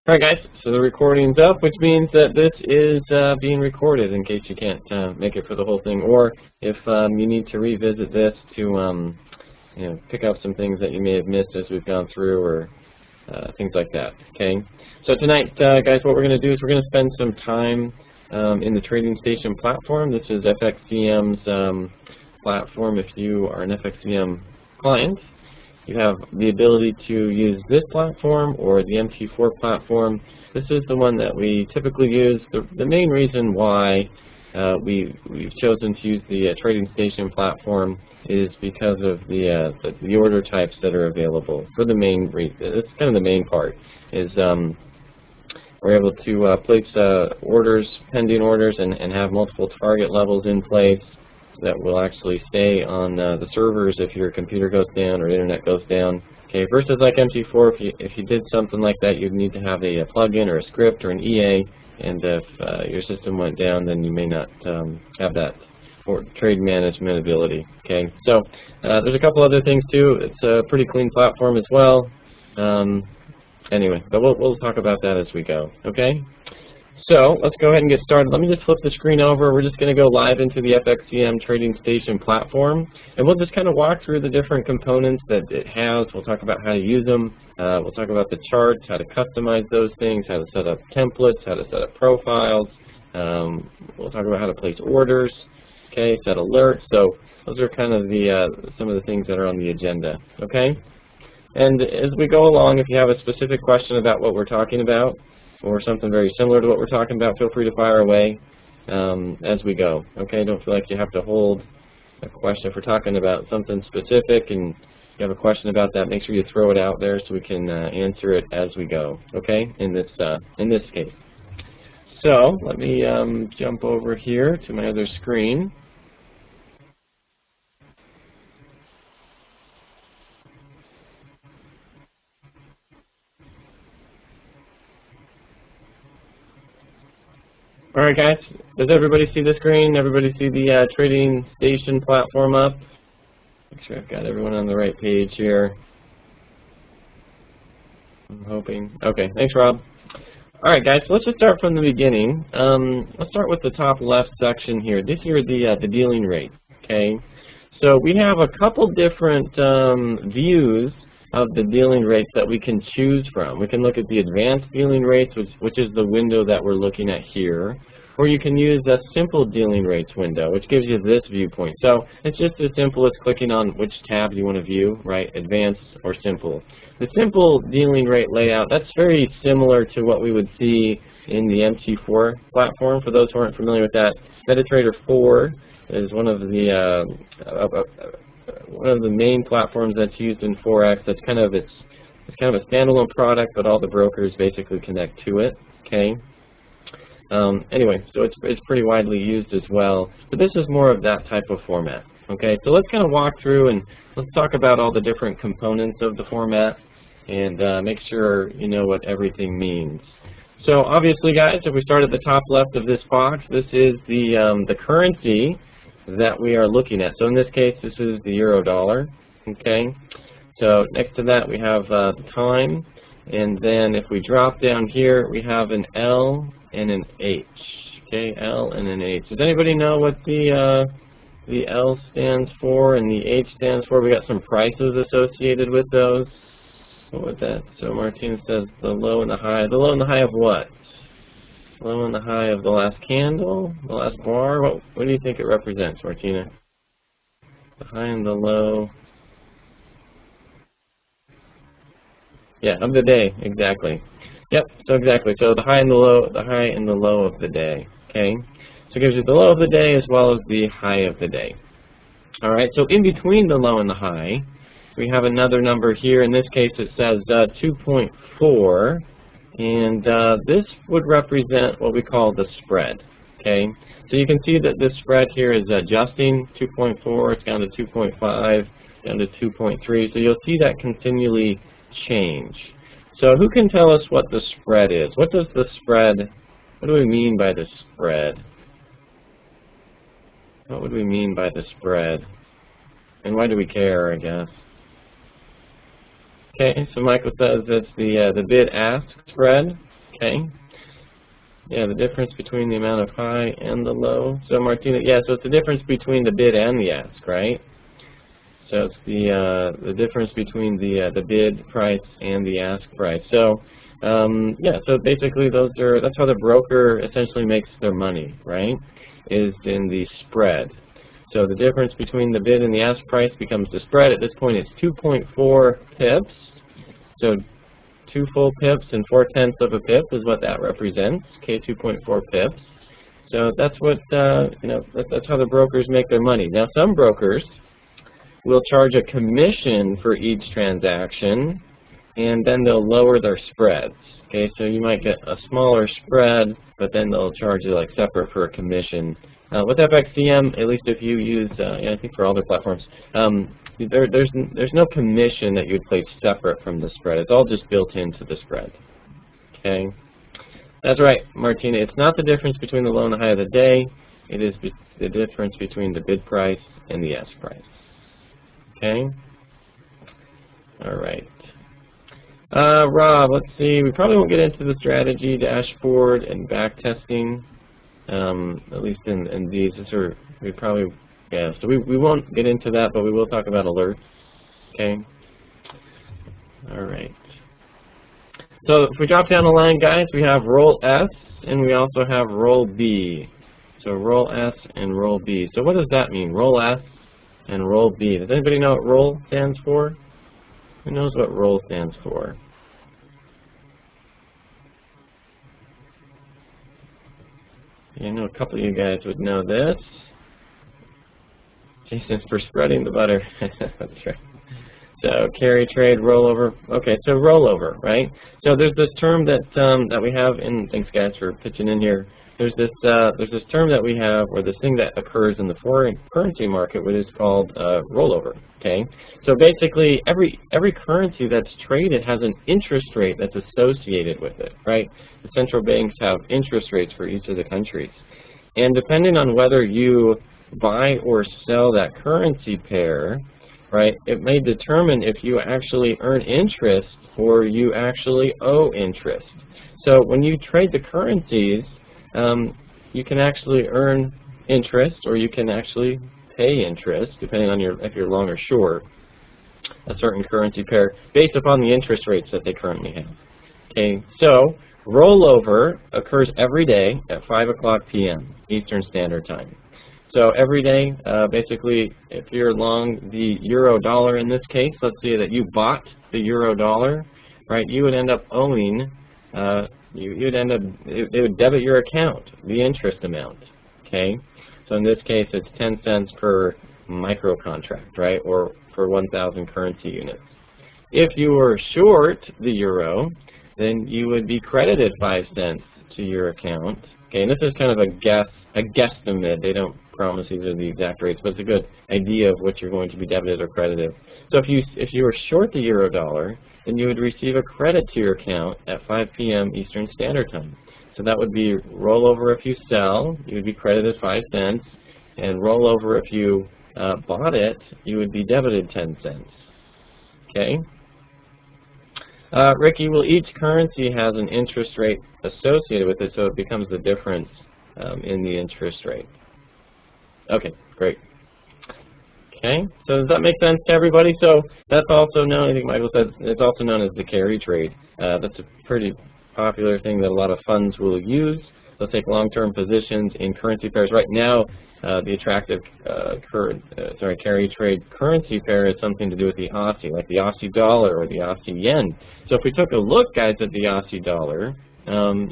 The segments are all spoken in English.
Alright guys, so the recording's up, which means that this is being recorded in case you can't make it for the whole thing, or if you need to revisit this to pick up some things that you may have missed as we've gone through, or things like that. Okay. So tonight, guys, what we're going to do is we're going to spend some time in the Trading Station platform. This is FXCM's platform. If you are an FXCM client, you have the ability to use this platform or the MT4 platform. This is the one that we typically use. The main reason why we've chosen to use the Trading Station platform is because of the order types that are available. For the main reason, it's kind of the main part, is we're able to place orders, pending orders, and have multiple target levels in place that will actually stay on the servers if your computer goes down or internet goes down. Okay, versus like MT4, if you did something like that, you'd need to have a plugin or a script or an EA, and if your system went down, then you may not have that trade management ability. Okay, so there's a couple other things too. It's a pretty clean platform as well. Anyway, but we'll talk about that as we go. Okay. So let's go ahead and get started. Let me just flip the screen over. We're just going to go live into the FXCM Trading Station platform, and we'll just kind of walk through the different components that it has. We'll talk about how to use them. We'll talk about the charts, how to customize those things, how to set up templates, how to set up profiles. We'll talk about how to place orders, okay, set alerts. So those are kind of some of the things that are on the agenda, okay? And as we go along, if you have a specific question about what we're talking about, or something very similar to what we're talking about, feel free to fire away as we go. Okay, don't feel like you have to hold a question. If we're talking about something specific and you have a question about that, make sure you throw it out there so we can answer it as we go. Okay, in this case. So let me jump over here to my other screen. All right, guys, does everybody see the screen? Everybody see the Trading Station platform up? Make sure I've got everyone on the right page here. I'm hoping. Okay, thanks, Rob. All right, guys, so let's just start from the beginning. Let's start with the top left section here. This here is the dealing rate, okay? So we have a couple different views of the dealing rates that we can choose from. We can look at the advanced dealing rates, which is the window that we're looking at here, or you can use a simple dealing rates window, which gives you this viewpoint. So it's just as simple as clicking on which tab you want to view, right, advanced or simple. The simple dealing rate layout, that's very similar to what we would see in the MT4 platform. For those who aren't familiar with that, MetaTrader 4 is one of the main platforms that's used in Forex. That's kind of it's kind of a standalone product, but all the brokers basically connect to it. Okay. Anyway, so it's pretty widely used as well. But this is more of that type of format. Okay. So let's kind of walk through and let's talk about all the different components of the format and make sure you know what everything means. So obviously, guys, if we start at the top left of this box, this is the currency that we are looking at. So in this case, this is the euro dollar. Okay. So next to that, we have the time, and then if we drop down here, we have an L and an H. Okay, L and an H. Does anybody know what the L stands for and the H stands for? We got some prices associated with those. What was that? So Martina says the low and the high. The low and the high of what? Low and the high of the last candle, the last bar. What do you think it represents, Martina? The high and the low. Yeah, of the day, exactly. Yep, so exactly. So the high and the low of the day. Okay, so it gives you the low of the day as well as the high of the day. All right. So in between the low and the high, we have another number here. In this case, it says 2.4. And this would represent what we call the spread, okay? So you can see that this spread here is adjusting 2.4, it's down to 2.5, down to 2.3, so you'll see that continually change. So who can tell us what the spread is? What does the spread, what do we mean by the spread? What would we mean by the spread? And why do we care, I guess? Okay, so Michael says it's the bid-ask spread. Okay. Yeah, the difference between the amount of high and the low. So Martina, yeah, so it's the difference between the bid and the ask, right? So it's the difference between the bid price and the ask price. So yeah, so basically that's how the broker essentially makes their money, right? Is in the spread. So the difference between the bid and the ask price becomes the spread. At this point, it's 2.4 pips. So 2 full pips and 4/10 of a pip is what that represents. Okay, 2.4 pips. So that's what that's how the brokers make their money. Now, some brokers will charge a commission for each transaction, and then they'll lower their spreads. Okay, so you might get a smaller spread, but then they'll charge you like separate for a commission. With FXCM, at least if you use, I think for all their platforms, there's no commission that you'd place separate from the spread. It's all just built into the spread. Okay, that's right, Martina. It's not the difference between the low and the high of the day. It is the difference between the bid price and the ask price. Okay. All right. Rob, let's see. We probably won't get into the strategy, dashboard, and back testing. At least in these. We probably, yeah. So we won't get into that, but we will talk about alerts. Okay. All right. So if we drop down the line, guys, we have roll S and we also have roll B. So roll S and roll B. So what does that mean? Roll S and roll B. Does anybody know what roll stands for? Who knows what roll stands for? I know a couple of you guys would know this. Jason's for spreading the butter. That's right. So carry trade, rollover. Okay, so rollover, right? So there's this term that that we have in. Thanks, guys, for pitching in here. There's this term that we have, or this thing that occurs in the foreign currency market, which is called rollover. Okay, so basically every currency that's traded has an interest rate that's associated with it, right? The central banks have interest rates for each of the countries, and depending on whether you buy or sell that currency pair, right, it may determine if you actually earn interest or you actually owe interest. So when you trade the currencies, you can actually earn interest, or you can actually pay interest, depending on if you're long or short a certain currency pair, based upon the interest rates that they currently have. Okay, so rollover occurs every day at 5 o'clock p.m. Eastern Standard Time. So every day, basically, if you're long the euro dollar in this case, let's say that you bought the euro dollar, right? You would end up owing. It would debit your account, the interest amount, okay? So in this case, it's 10 cents per micro contract, right, or for 1,000 currency units. If you were short the euro, then you would be credited 5 cents to your account, okay? And this is kind of a guesstimate. They don't promise these are the exact rates, but it's a good idea of what you're going to be debited or credited. So if you were short the euro dollar, then you would receive a credit to your account at 5 p.m. Eastern Standard Time. So that would be rollover if you sell, you would be credited 5 cents, and rollover if you bought it, you would be debited 10 cents. Okay? Ricky, well, each currency has an interest rate associated with it, so it becomes the difference in the interest rate. Okay, great. Okay, so does that make sense to everybody? So that's also known, I think Michael said, it's also known as the carry trade. That's a pretty popular thing that a lot of funds will use. They'll take long-term positions in currency pairs. Right now, the attractive carry trade currency pair is something to do with the Aussie, like the Aussie dollar or the Aussie yen. So if we took a look, guys, at the Aussie dollar,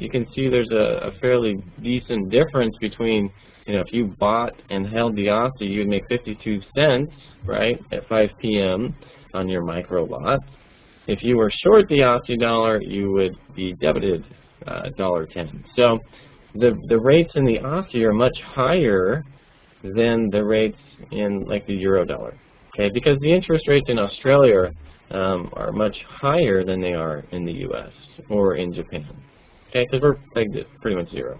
you can see there's a fairly decent difference between, if you bought and held the Aussie, you'd make 52 cents, right, at 5 p.m. on your micro lot. If you were short the Aussie dollar, you would be debited $1.10. So the rates in the Aussie are much higher than the rates in, like, the euro dollar, okay, because the interest rates in Australia are much higher than they are in the U.S. or in Japan, okay, because we're pegged at pretty much zero,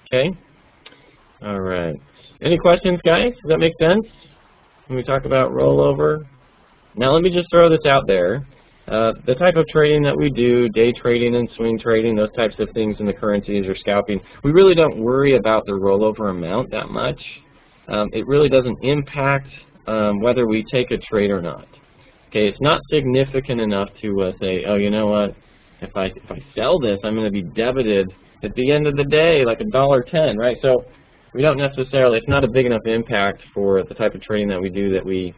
okay? All right. Any questions, guys? Does that make sense when we talk about rollover? Now, let me just throw this out there. The type of trading that we do, day trading and swing trading, those types of things in the currencies or scalping, we really don't worry about the rollover amount that much. It really doesn't impact whether we take a trade or not. Okay, it's not significant enough to say, oh, you know what, if I sell this, I'm going to be debited at the end of the day, like $1.10, right? So we don't necessarily, it's not a big enough impact for the type of trading that we do that we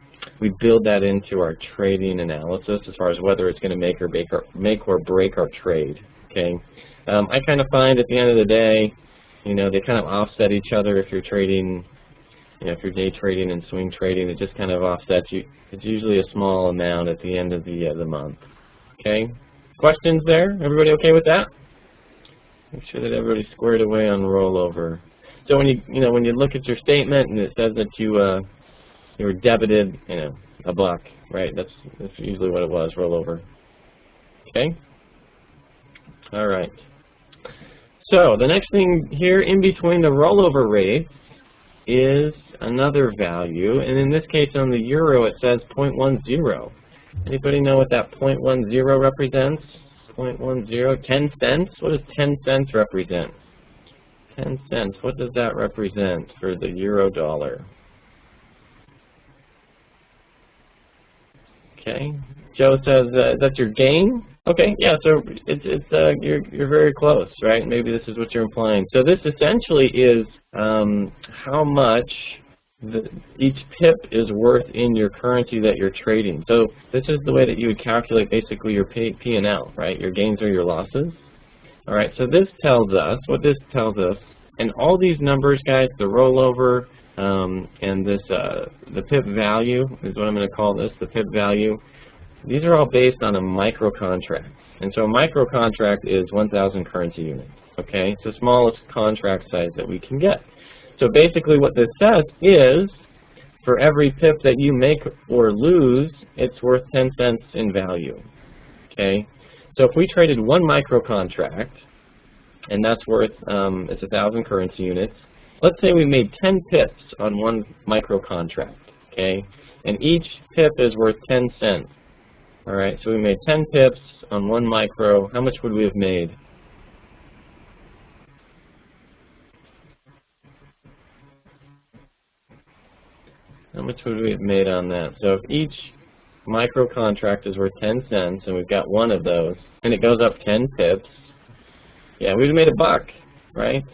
build that into our trading analysis as far as whether it's going to make or break our trade. Okay, I kind of find at the end of the day, you know, they kind of offset each other. If you're trading, you know, if you're day trading and swing trading, it just kind of offsets you. It's usually a small amount at the end of the month. Okay, questions there? Everybody okay with that? Make sure that everybody's squared away on rollover. So when you look at your statement and it says that you were debited, you know, $1, right? That's usually what it was, rollover. Okay? All right. So the next thing here in between the rollover rates is another value, and in this case on the euro it says 0.10. Anybody know what that 0.10 represents? 0.10, 10 cents? What does 10 cents represent? 10 cents, what does that represent for the euro dollar? Okay, Joe says that's your gain. Okay, yeah, so you're very close, right? Maybe this is what you're implying. So this essentially is how much each pip is worth in your currency that you're trading. So this is the way that you would calculate basically your P&L, right? Your gains or your losses. All right, so this tells us, what this tells us, and all these numbers, guys, the rollover, and this, the pip value is what I'm going to call this, the pip value. These are all based on a micro contract. And so a micro contract is 1,000 currency units, okay? It's the smallest contract size that we can get. So basically what this says is, for every pip that you make or lose, it's worth 10 cents in value, okay? So if we traded one micro contract, and that's worth, it's 1,000 currency units, let's say we made 10 pips on one micro contract, okay? And each pip is worth 10 cents. All right, so we made 10 pips on one micro. How much would we have made? How much would we have made on that? So if each micro contract is worth 10 cents, and we've got one of those, and it goes up 10 pips, yeah, we would have made $1, right?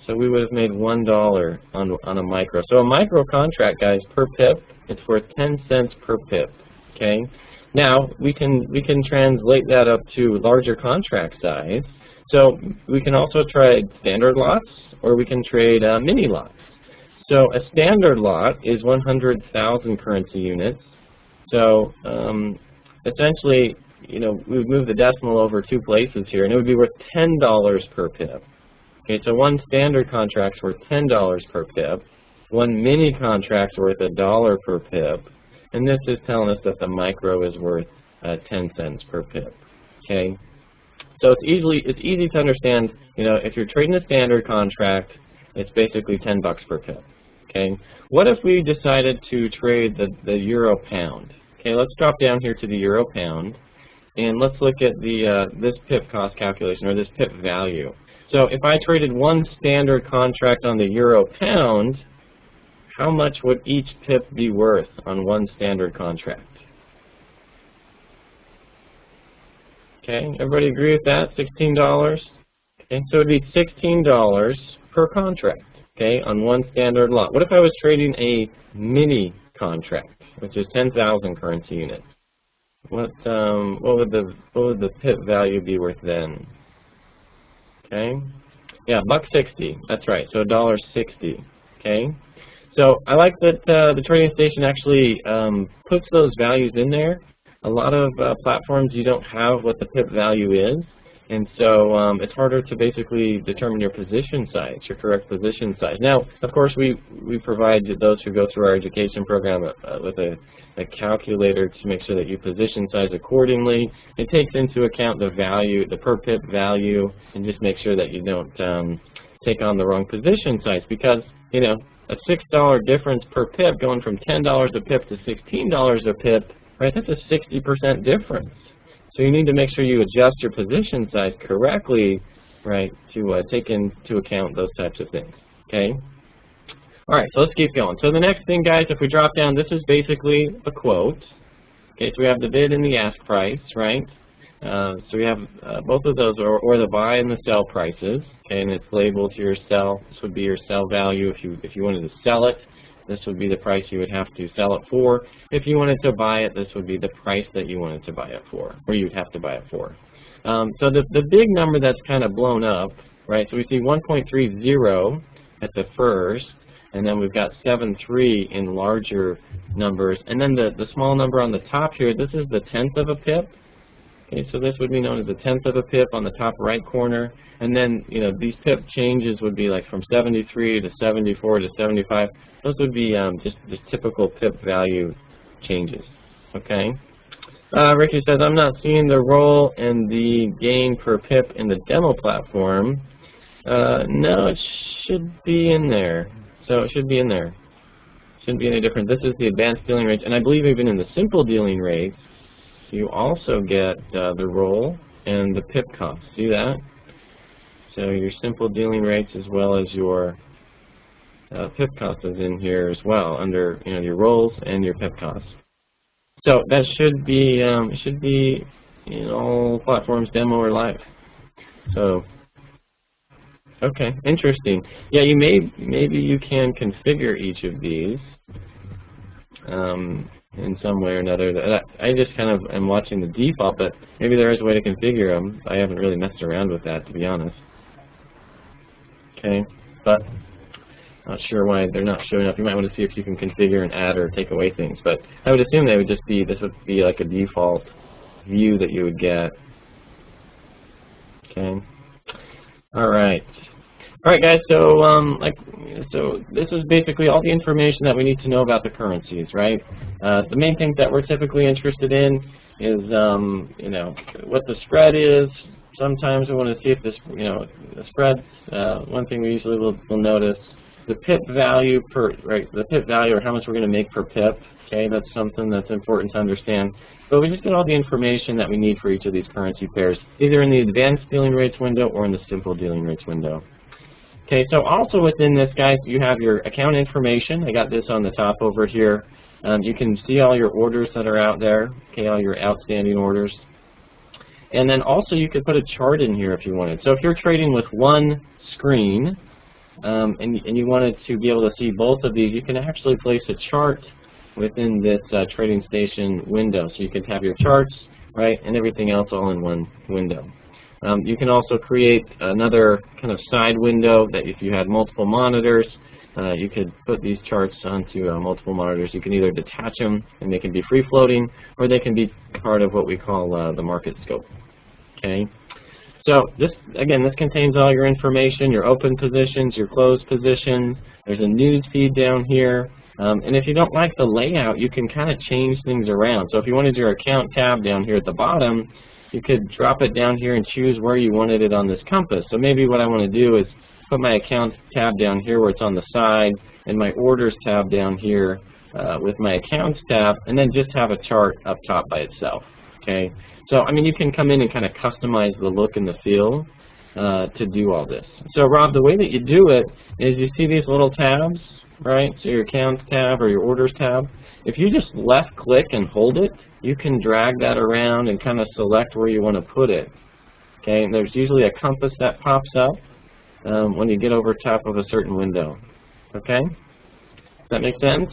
So we would have made $1 on a micro. So a micro contract, guys, per pip, it's worth 10 cents per pip, okay? Now, we can translate that up to larger contract size. So we can also trade standard lots, or we can trade mini lots. So a standard lot is 100,000 currency units. So essentially, you know, we would move the decimal over 2 places here, and it would be worth $10 per pip. Okay, so one standard contract's worth $10 per pip. One mini contract's worth $1 per pip. And this is telling us that the micro is worth 10 cents per pip. Okay, so it's easy to understand. You know, if you're trading a standard contract, it's basically $10 per pip. Okay, what if we decided to trade the euro pound? Okay, let's drop down here to the euro pound, and let's look at the this pip cost calculation, or this pip value. So if I traded one standard contract on the euro pound, how much would each pip be worth on one standard contract? Okay, everybody agree with that? $16? Okay, so it would be $16 per contract, okay, on one standard lot. What if I was trading a mini contract, which is 10,000 currency units? What would the pip value be worth then? Okay, yeah, $1.60. That's right. So $1.60. Okay. So I like that the trading station actually puts those values in there. A lot of platforms, you don't have what the pip value is, and so it's harder to basically determine your position size, your correct position size. Now, of course, we provide those who go through our education program with a calculator to make sure that you position size accordingly. It takes into account the value, the per pip value, and just make sure that you don't take on the wrong position size, because, you know, a $6 difference per pip going from $10 a pip to $16 a pip, right? That's a 60% difference, So you need to make sure you adjust your position size correctly, right, to take into account those types of things, okay? All right, so let's keep going. So the next thing, guys, if we drop down, this is basically a quote. Okay, so we have the bid and the ask price, right? So we have both of those, or the buy and the sell prices, okay, and it's labeled to your sell. This would be your sell value if you wanted to sell it. This would be the price you would have to sell it for. If you wanted to buy it, this would be the price that you wanted to buy it for, or you'd have to buy it for. So the big number that's kind of blown up, right? So we see 1.30 at the first, and then we've got 7.3 in larger numbers, and then the small number on the top here, this is the 1/10 of a pip. Okay, so this would be known as a 1/10 of a pip on the top right corner, and then these pip changes would be like from 73 to 74 to 75. Those would be just typical pip value changes. Okay. Ricky says, I'm not seeing the roll and the gain per pip in the demo platform. No, it should be in there. So it should be in there. Shouldn't be any different. This is the advanced dealing rates, and I believe even in the simple dealing rates, you also get the roll and the pip cost. See that? So your simple dealing rates as well as your pip cost is in here as well, under your rolls and your pip costs. So that should be in all platforms, demo or live. So okay, interesting. Yeah, maybe you can configure each of these in some way or another. I just kind of am watching the default, but maybe there is a way to configure them. I haven't really messed around with that, to be honest. Okay, but not sure why they're not showing up. You might want to see if you can configure and add or take away things, but I would assume they would just be, this would be like a default view that you would get. Okay. All right. All right, guys. So this is basically all the information that we need to know about the currencies, right? The main things that we're typically interested in is, what the spread is. Sometimes we want to see if this, the spread. One thing we usually will notice the pip value the pip value, or how much we're going to make per pip. Okay, that's something that's important to understand. But we just get all the information that we need for each of these currency pairs, either in the advanced dealing rates window or in the simple dealing rates window. Okay, so also within this, guys, you have your account information. I got this on the top over here. You can see all your orders that are out there, okay, all your outstanding orders. And then also you could put a chart in here if you wanted. So if you're trading with one screen and you wanted to be able to see both of these, you can actually place a chart within this trading station window. So you can have your charts, right, and everything else all in one window. You can also create another kind of side window that if you had multiple monitors, you could put these charts onto multiple monitors. You can either detach them and they can be free floating, or they can be part of what we call the market scope. Okay. So this contains all your information, your open positions, your closed positions. There's a news feed down here. And if you don't like the layout, you can kind of change things around. So if you wanted your account tab down here at the bottom, you could drop it down here and choose where you wanted it on this compass. So maybe what I want to do is put my account tab down here where it's on the side, and my orders tab down here with my accounts tab, and then just have a chart up top by itself. Okay. So I mean, you can come in and kind of customize the look and the feel to do all this. So Rob, the way that you do it is you see these little tabs, right? So your accounts tab or your orders tab. If you just left click and hold it, you can drag that around and kind of select where you want to put it. Okay, and there's usually a compass that pops up when you get over top of a certain window. Okay, does that make sense?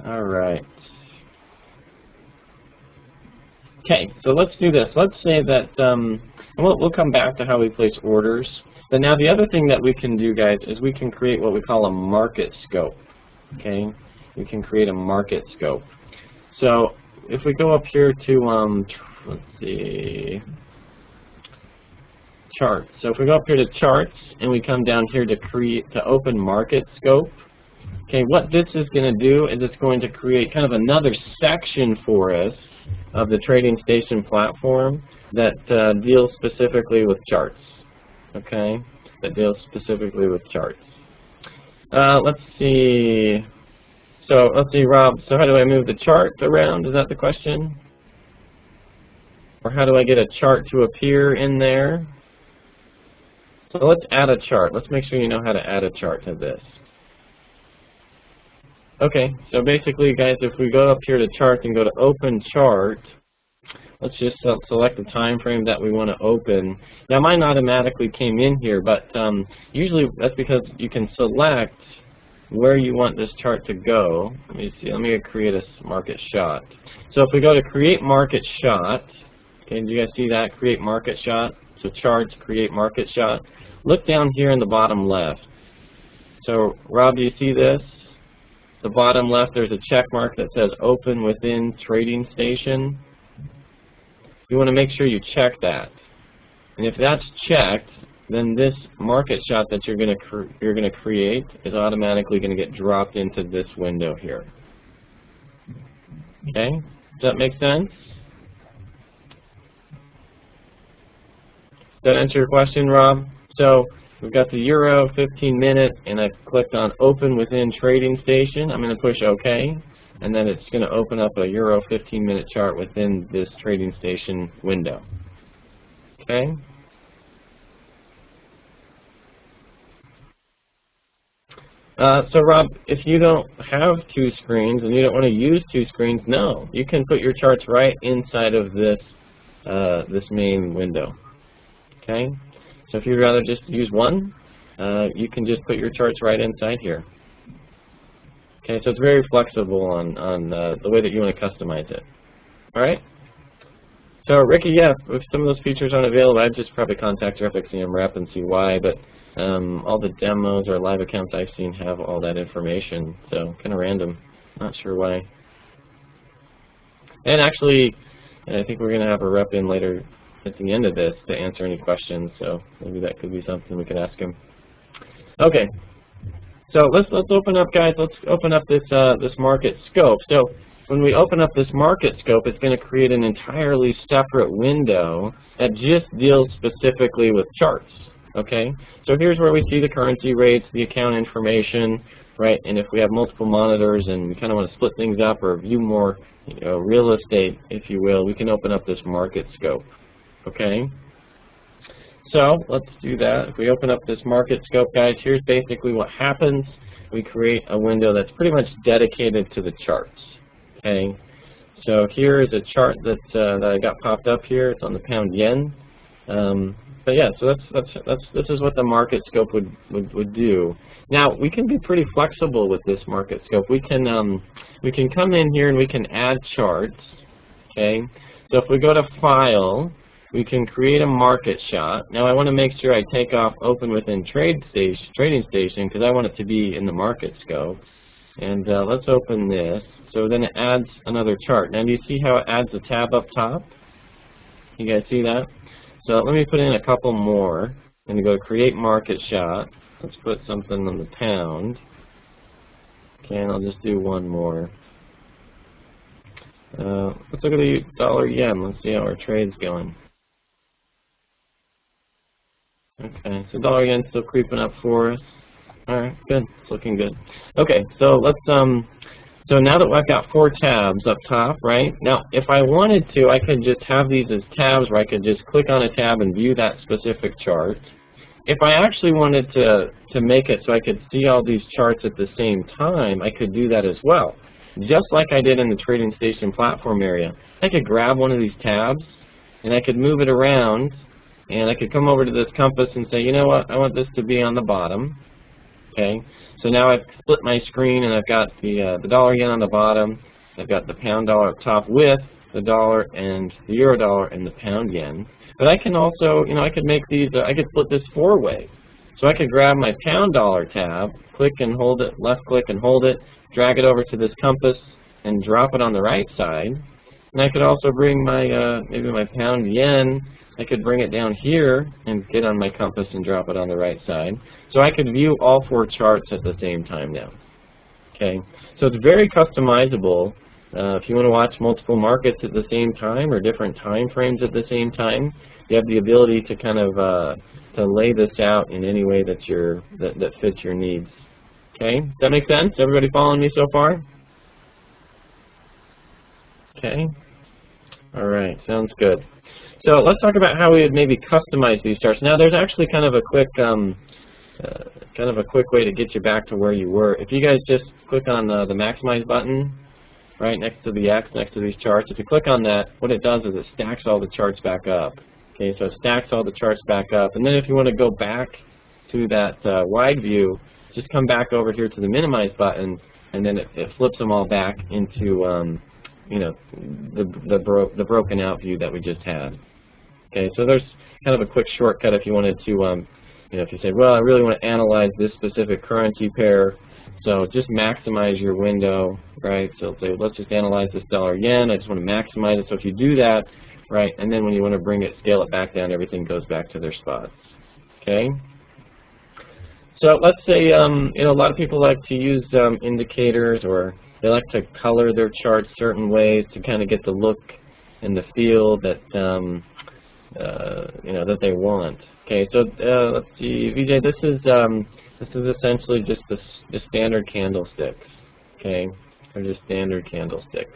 All right. Okay, so let's do this. Let's say that, and we'll come back to how we place orders. But now the other thing that we can do, guys, is we can create what we call a market scope. Okay, we can create a market scope. So if we go up here to, let's see, charts. So if we go up here to charts and we come down here to open market scope. Okay, what this is going to do is it's going to create kind of another section for us of the trading station platform that deals specifically with charts. Okay, that deals specifically with charts. Let's see. So let's see, Rob, so how do I move the chart around? Is that the question? Or how do I get a chart to appear in there? So let's add a chart. Let's make sure you know how to add a chart to this. Okay, so basically, guys, if we go up here to charts and go to open chart, let's just select the time frame that we want to open. Now mine automatically came in here, but usually that's because you can select where you want this chart to go. Let me see, let me create a market shot. So if we go to create market shot, okay, do you guys see that? Create market shot. So charts, create market shot. Look down here in the bottom left. So Rob, do you see this? The bottom left, there's a check mark that says open within trading station. You want to make sure you check that. And if that's checked, then this market shot that you're going to create is automatically going to get dropped into this window here. Okay? Does that make sense? Does that answer your question, Rob? So we've got the Euro 15-minute, and I've clicked on Open Within Trading Station. I'm going to push OK, and then it's going to open up a Euro 15-minute chart within this trading station window. Okay? So Rob, if you don't have two screens and you don't want to use two screens, no, you can put your charts right inside of this this main window. Okay? So if you'd rather just use one, you can just put your charts right inside here. Okay, so it's very flexible on the way that you want to customize it. All right? So Ricky, yeah, if some of those features aren't available, I'd just probably contact your FXCM rep and see why, but all the demos or live accounts I've seen have all that information, so kind of random. Not sure why. And actually, I think we're going to have a rep in later at the end of this to answer any questions, so maybe that could be something we could ask him. Okay, so let's open up, guys. Let's open up this this market scope. So when we open up this market scope, it's going to create an entirely separate window that just deals specifically with charts. Okay, so here's where we see the currency rates, the account information, right? And if we have multiple monitors and we kind of want to split things up or view more, real estate, if you will, we can open up this market scope. Okay, so let's do that. If we open up this market scope, guys, here's basically what happens. We create a window that's pretty much dedicated to the charts. Okay, so here is a chart that I got popped up here. It's on the pound yen. But yeah, so this is what the market scope would do. Now we can be pretty flexible with this market scope. We can come in here and we can add charts. Okay, so if we go to File, we can create a market shot. Now I want to make sure I take off Open Within Trading Station because I want it to be in the market scope. And let's open this. So then it adds another chart. Now do you see how it adds a tab up top? You guys see that? So let me put in a couple more. I'm going to go Create Market Shot. Let's put something on the pound. Okay, and I'll just do one more. Let's look at the dollar yen. Let's see how our trade's going. Okay, so dollar yen's still creeping up for us. All right, good. It's looking good. Okay, so let's so now that I've got 4 tabs up top, right? Now, if I wanted to, I could just have these as tabs where I could just click on a tab and view that specific chart. If I actually wanted to make it so I could see all these charts at the same time, I could do that as well. Just like I did in the Trading Station platform area. I could grab one of these tabs and I could move it around and I could come over to this compass and say, you know what, I want this to be on the bottom. Okay, so now I've split my screen and I've got the dollar yen on the bottom, I've got the pound dollar up top with the dollar and the euro dollar and the pound yen. But I can also, I could make these, I could split this 4 ways. So I could grab my pound dollar tab, click and hold it, left click and hold it, drag it over to this compass and drop it on the right side. And I could also bring my, maybe my pound yen, I could bring it down here and get on my compass and drop it on the right side. So I could view all 4 charts at the same time now. Okay, so it's very customizable. If you want to watch multiple markets at the same time or different time frames at the same time, you have the ability to kind of to lay this out in any way that that fits your needs. Okay, does that make sense? Everybody following me so far? Okay. All right. Sounds good. So let's talk about how we would maybe customize these charts. Now, there's actually kind of a quick way to get you back to where you were. If you guys just click on the maximize button right next to the X next to these charts, if you click on that, what it does is it stacks all the charts back up. Okay, so it stacks all the charts back up, and then if you want to go back to that wide view, just come back over here to the minimize button, and then it flips them all back into you know, the broken out view that we just had. Okay, so there's kind of a quick shortcut if you wanted to, you know, if you say, well, I really want to analyze this specific currency pair, so just maximize your window, right? So say, let's just analyze this dollar yen. I just want to maximize it. So if you do that, right, and then when you want to bring it, scale it back down, everything goes back to their spots. Okay. So let's say, you know, a lot of people like to use indicators, or they like to color their charts certain ways to kind of get the look and the feel that you know, that they want. Okay, so let's see, VJ, this is essentially just the standard candlesticks. Okay, they're just standard candlesticks.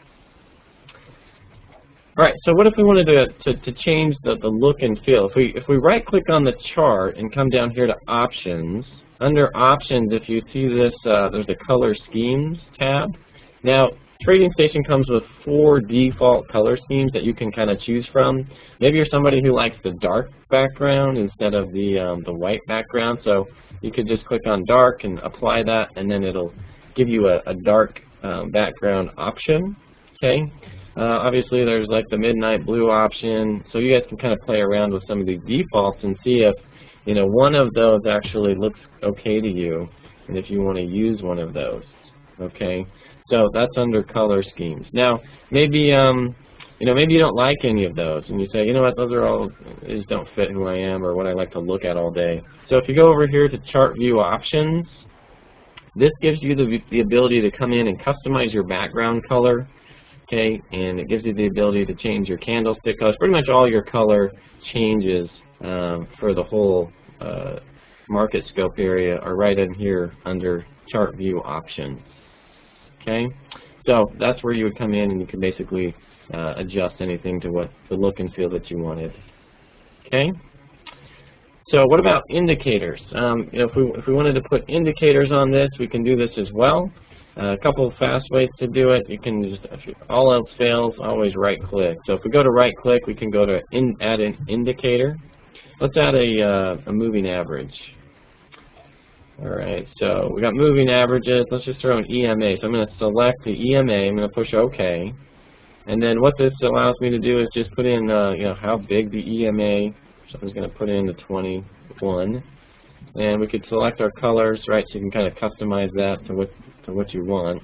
All right, so what if we wanted to change the look and feel? If we right click on the chart and come down here to options, under options, if you see this, there's a color schemes tab. Now, Trading Station comes with 4 default color schemes that you can kind of choose from. Maybe you're somebody who likes the dark background instead of the white background, so you could just click on dark and apply that, and then it'll give you a dark background option. Okay. Obviously, there's like the midnight blue option, so you guys can kind of play around with some of these defaults and see if, you know, one of those actually looks okay to you, and if you want to use one of those. Okay. So that's under color schemes. Now, maybe you know, maybe you don't like any of those, and you say, you know what, those are all, these don't fit who I am or what I like to look at all day. So if you go over here to Chart View Options, this gives you the ability to come in and customize your background color. Okay, and it gives you the ability to change your candlestick colors. Pretty much all your color changes for the whole market scope area are right in here under Chart View Options. Okay, so that's where you would come in and you can basically adjust anything to what the look and feel that you wanted. Okay, so what about indicators? You know, if we wanted to put indicators on this, we can do this as well. A couple of fast ways to do it. You can just, if all else fails, always right click. So if we go to right click, we can go to add an indicator. Let's add a moving average. All right, so we got moving averages. Let's just throw an EMA. So I'm going to select the EMA. I'm going to push OK. And then what this allows me to do is just put in, you know, how big the EMA. So I'm just going to put in the 21. And we could select our colors, right? So you can kind of customize that to what you want.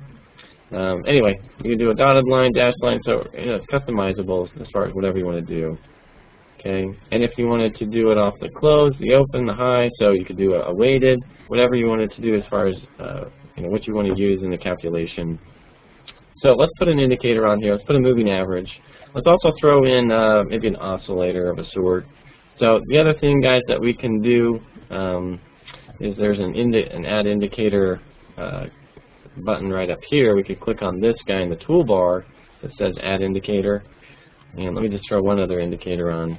Anyway, you can do a dotted line, dashed line, so you know, it's customizable as far as whatever you want to do. Okay, and if you wanted to do it off the close, the open, the high, so you could do a weighted, whatever you wanted to do as far as you know, what you want to use in the calculation. So let's put an indicator on here. Let's put a moving average. Let's also throw in maybe an oscillator of a sort. So the other thing, guys, that we can do is there's an add indicator button right up here. We could click on this guy in the toolbar that says add indicator. And let me just throw one other indicator on.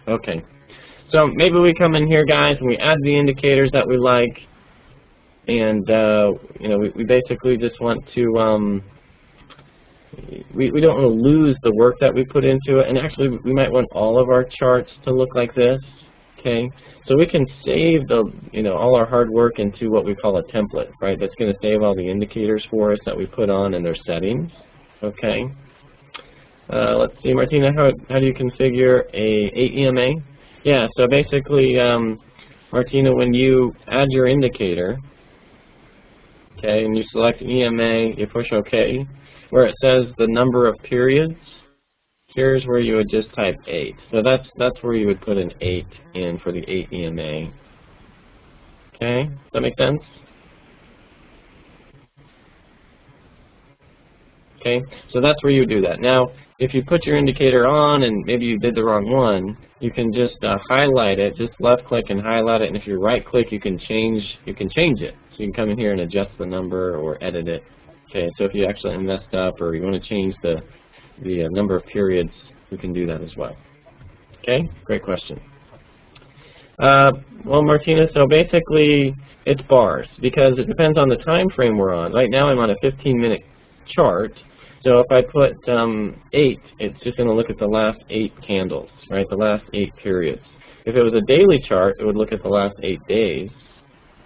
Okay, so maybe we come in here, guys, and we add the indicators that we like, and you know, we basically just want to we don't want to lose the work that we put into it, and actually we might want all of our charts to look like this. Okay, so we can save the, you know, all our hard work into what we call a template, right? That's going to save all the indicators for us that we put on in their settings. Okay. Let's see, Martina, how do you configure a EMA? Yeah, so basically, Martina, when you add your indicator, okay, and you select EMA, you push OK, where it says the number of periods, here's where you would just type 8. So that's where you would put an 8 in for the 8 EMA. Okay, does that make sense? Okay, so that's where you would do that. Now, if you put your indicator on and maybe you did the wrong one, you can just highlight it, just left click and highlight it, and if you right click you can change it. So you can come in here and adjust the number or edit it. Okay, so if you actually messed up or you want to change the number of periods, you can do that as well. Okay, great question. Well, Martina, so basically it's bars because it depends on the time frame we're on. Right now I'm on a 15-minute chart, so if I put 8, it's just going to look at the last 8 candles, right, the last 8 periods. If it was a daily chart, it would look at the last 8 days.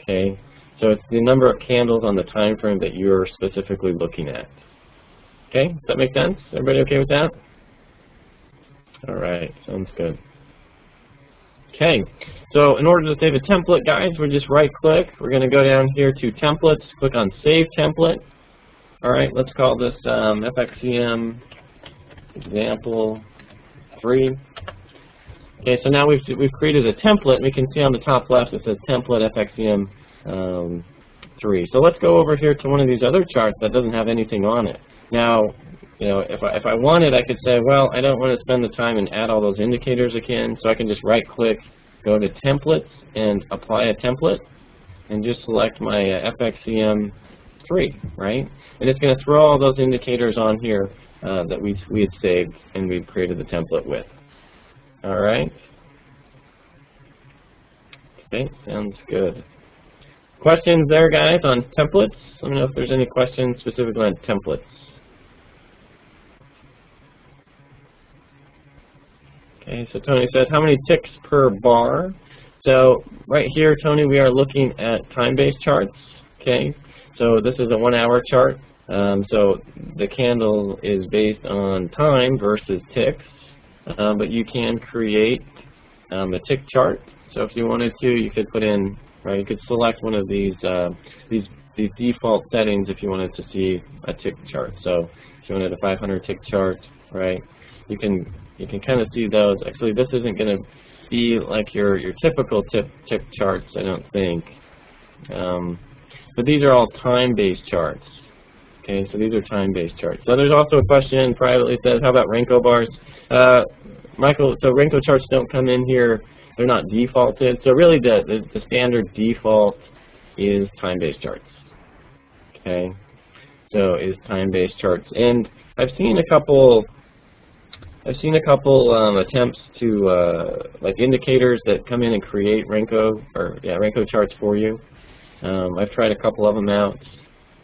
Okay, so it's the number of candles on the time frame that you're specifically looking at. Okay, does that make sense? Everybody okay with that? All right, sounds good. Okay, so in order to save a template, guys, we're just right-click. We're going to go down here to Templates, click on Save Template. All right, let's call this FXCM Example 3. Okay, so now we've created a template. We can see on the top left it says Template FXCM 3. So let's go over here to one of these other charts that doesn't have anything on it. Now, you know, if I wanted, I could say, well, I don't want to spend the time and add all those indicators again, so I can just right-click, go to Templates, and apply a template, and just select my FXCM 3, right? And it's going to throw all those indicators on here that we had saved and we've created the template with. All right? Okay, sounds good. Questions there, guys, on templates? Let me know if there's any questions specifically on templates. Okay, so Tony says, how many ticks per bar? So right here, Tony, we are looking at time-based charts. Okay, so this is a 1-hour chart. So the candle is based on time versus ticks, but you can create a tick chart. So if you wanted to, you could put in, right, you could select one of these default settings if you wanted to see a tick chart. So if you wanted a 500 tick chart, right, you can kind of see those. Actually, this isn't going to be like your typical tick charts, I don't think. But these are all time-based charts. Okay, so these are time-based charts. So there's also a question privately says, how about Renko bars? Michael, so Renko charts don't come in here. They're not defaulted. So really the standard default is time-based charts. Okay, so is time-based charts. And I've seen a couple attempts to like indicators that come in and create Renko charts for you. I've tried a couple of them out.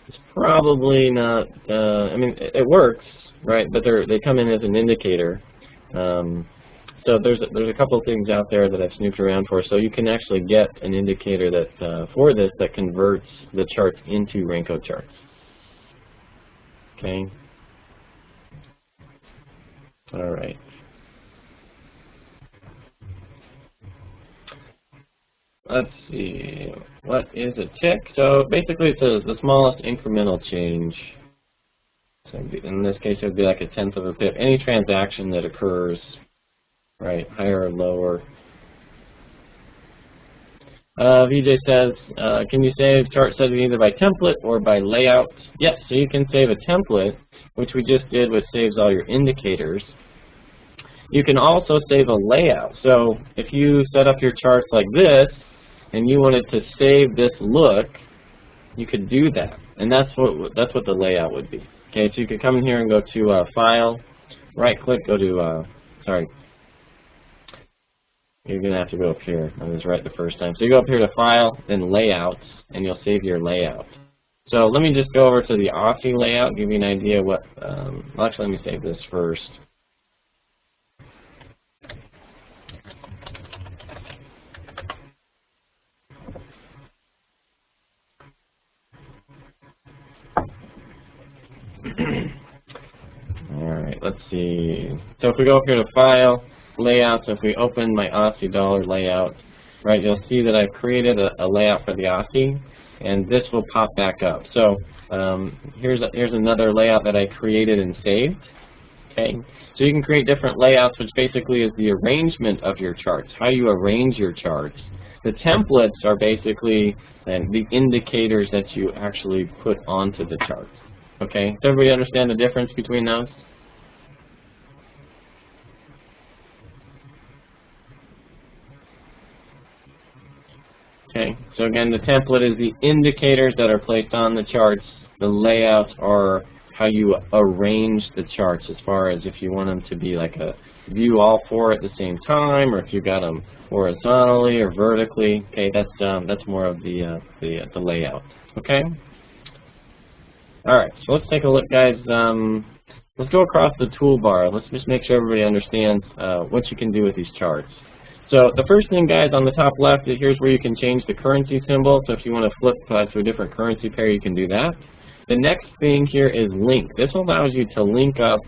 It's probably not. I mean, it works, right? But they come in as an indicator. So there's a couple of things out there that I've snooped around for. So you can actually get an indicator that for this that converts the charts into Renko charts. Okay. All right. Let's see. What is a tick? So basically, it's the smallest incremental change. So in this case, it would be like 1/10 of a pip. Any transaction that occurs, right, higher or lower. VJ says, can you save chart setting either by template or by layout? Yes, so you can save a template, which we just did, which saves all your indicators. You can also save a layout. So if you set up your charts like this, and you wanted to save this look, you could do that. And that's what the layout would be. Okay, so you could come in here and go to File, right-click, go to, sorry. You're going to have to go up here. I was right the first time. So you go up here to File, then Layouts, and you'll save your layout. So let me just go over to the Aussie layout, give you an idea what, well, actually let me save this first. Alright, let's see. So if we go up here to File, Layout, so if we open my Aussie dollar layout, right, you'll see that I've created a layout for the Aussie, and this will pop back up. So here's another layout that I created and saved. Okay, so you can create different layouts, which basically is the arrangement of your charts, how you arrange your charts. The templates are basically the indicators that you actually put onto the charts. Okay, does everybody understand the difference between those? Okay, so again, the template is the indicators that are placed on the charts. The layouts are how you arrange the charts, as far as if you want them to be like a view all four at the same time, or if you got them horizontally or vertically. Okay, that's more of the layout. Okay. All right, so let's take a look, guys. Let's go across the toolbar. Let's just make sure everybody understands what you can do with these charts. So the first thing, guys, on the top left, here's where you can change the currency symbol. So if you want to flip to a different currency pair, you can do that. The next thing here is link. This allows you to link up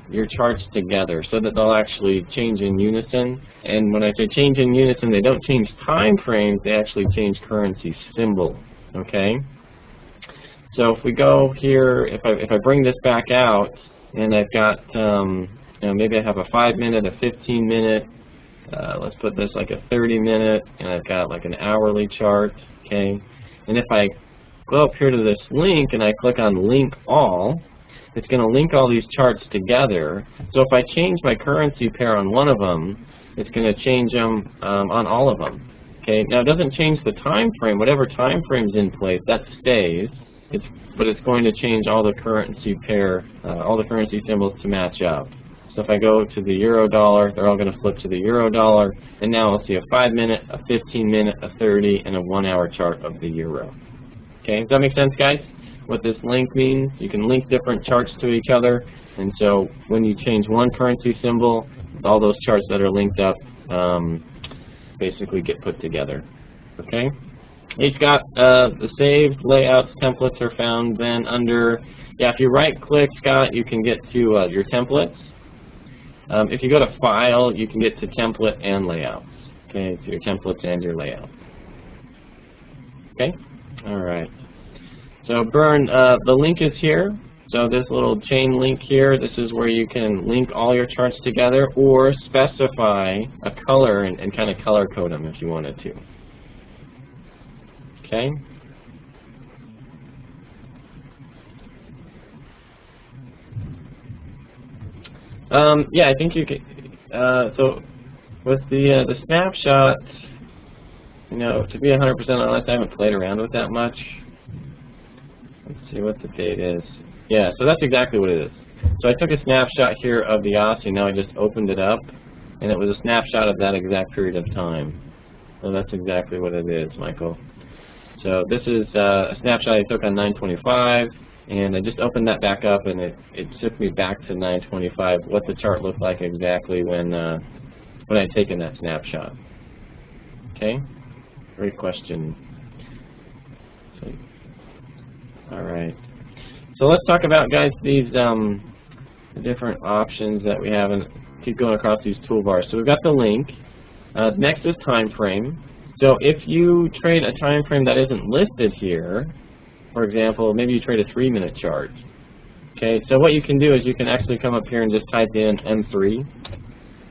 your charts together so that they'll actually change in unison. And when I say change in unison, they don't change time frames, they actually change currency symbol. Okay? So if we go here, if I bring this back out, and I've got, maybe I have a 5-minute, a 15-minute, let's put this like a 30-minute, and I've got like an hourly chart, okay? And if I go up here to this link and I click on Link All, it's going to link all these charts together. So if I change my currency pair on one of them, it's going to change them on all of them. Okay? Now it doesn't change the time frame. Whatever time frame's in place, that stays. But it's going to change all the currency pair, all the currency symbols to match up. So if I go to the euro dollar, they're all going to flip to the euro dollar, and now I'll see a 5-minute, a 15-minute, a 30, and a 1-hour chart of the euro. Okay, does that make sense, guys? What this link means, you can link different charts to each other, and so when you change one currency symbol, all those charts that are linked up basically get put together. Okay? Each got the saved layouts templates are found then under, if you right-click, Scott, you can get to your templates. If you go to File, you can get to Template and Layouts. Okay, to your templates and your layouts. Okay? All right. So Bern, the link is here. So this little chain link here, this is where you can link all your charts together or specify a color and kind of color code them if you wanted to. Okay? Yeah, I think you could, so with the snapshot, to be 100% honest, I haven't played around with that much. Let's see what the date is. Yeah, so that's exactly what it is. So I took a snapshot here of the Aussie, now I just opened it up, and it was a snapshot of that exact period of time. So that's exactly what it is, Michael. So this is a snapshot I took on 9/25, and I just opened that back up, and it took me back to 9/25, what the chart looked like exactly when I'd taken that snapshot. Okay? Great question. So, all right. So let's talk about, guys, these the different options that we have, and keep going across these toolbars. So we've got the link. Next is time frame. So if you trade a time frame that isn't listed here, for example, maybe you trade a 3-minute chart. Okay, so what you can do is you can actually come up here and just type in M3,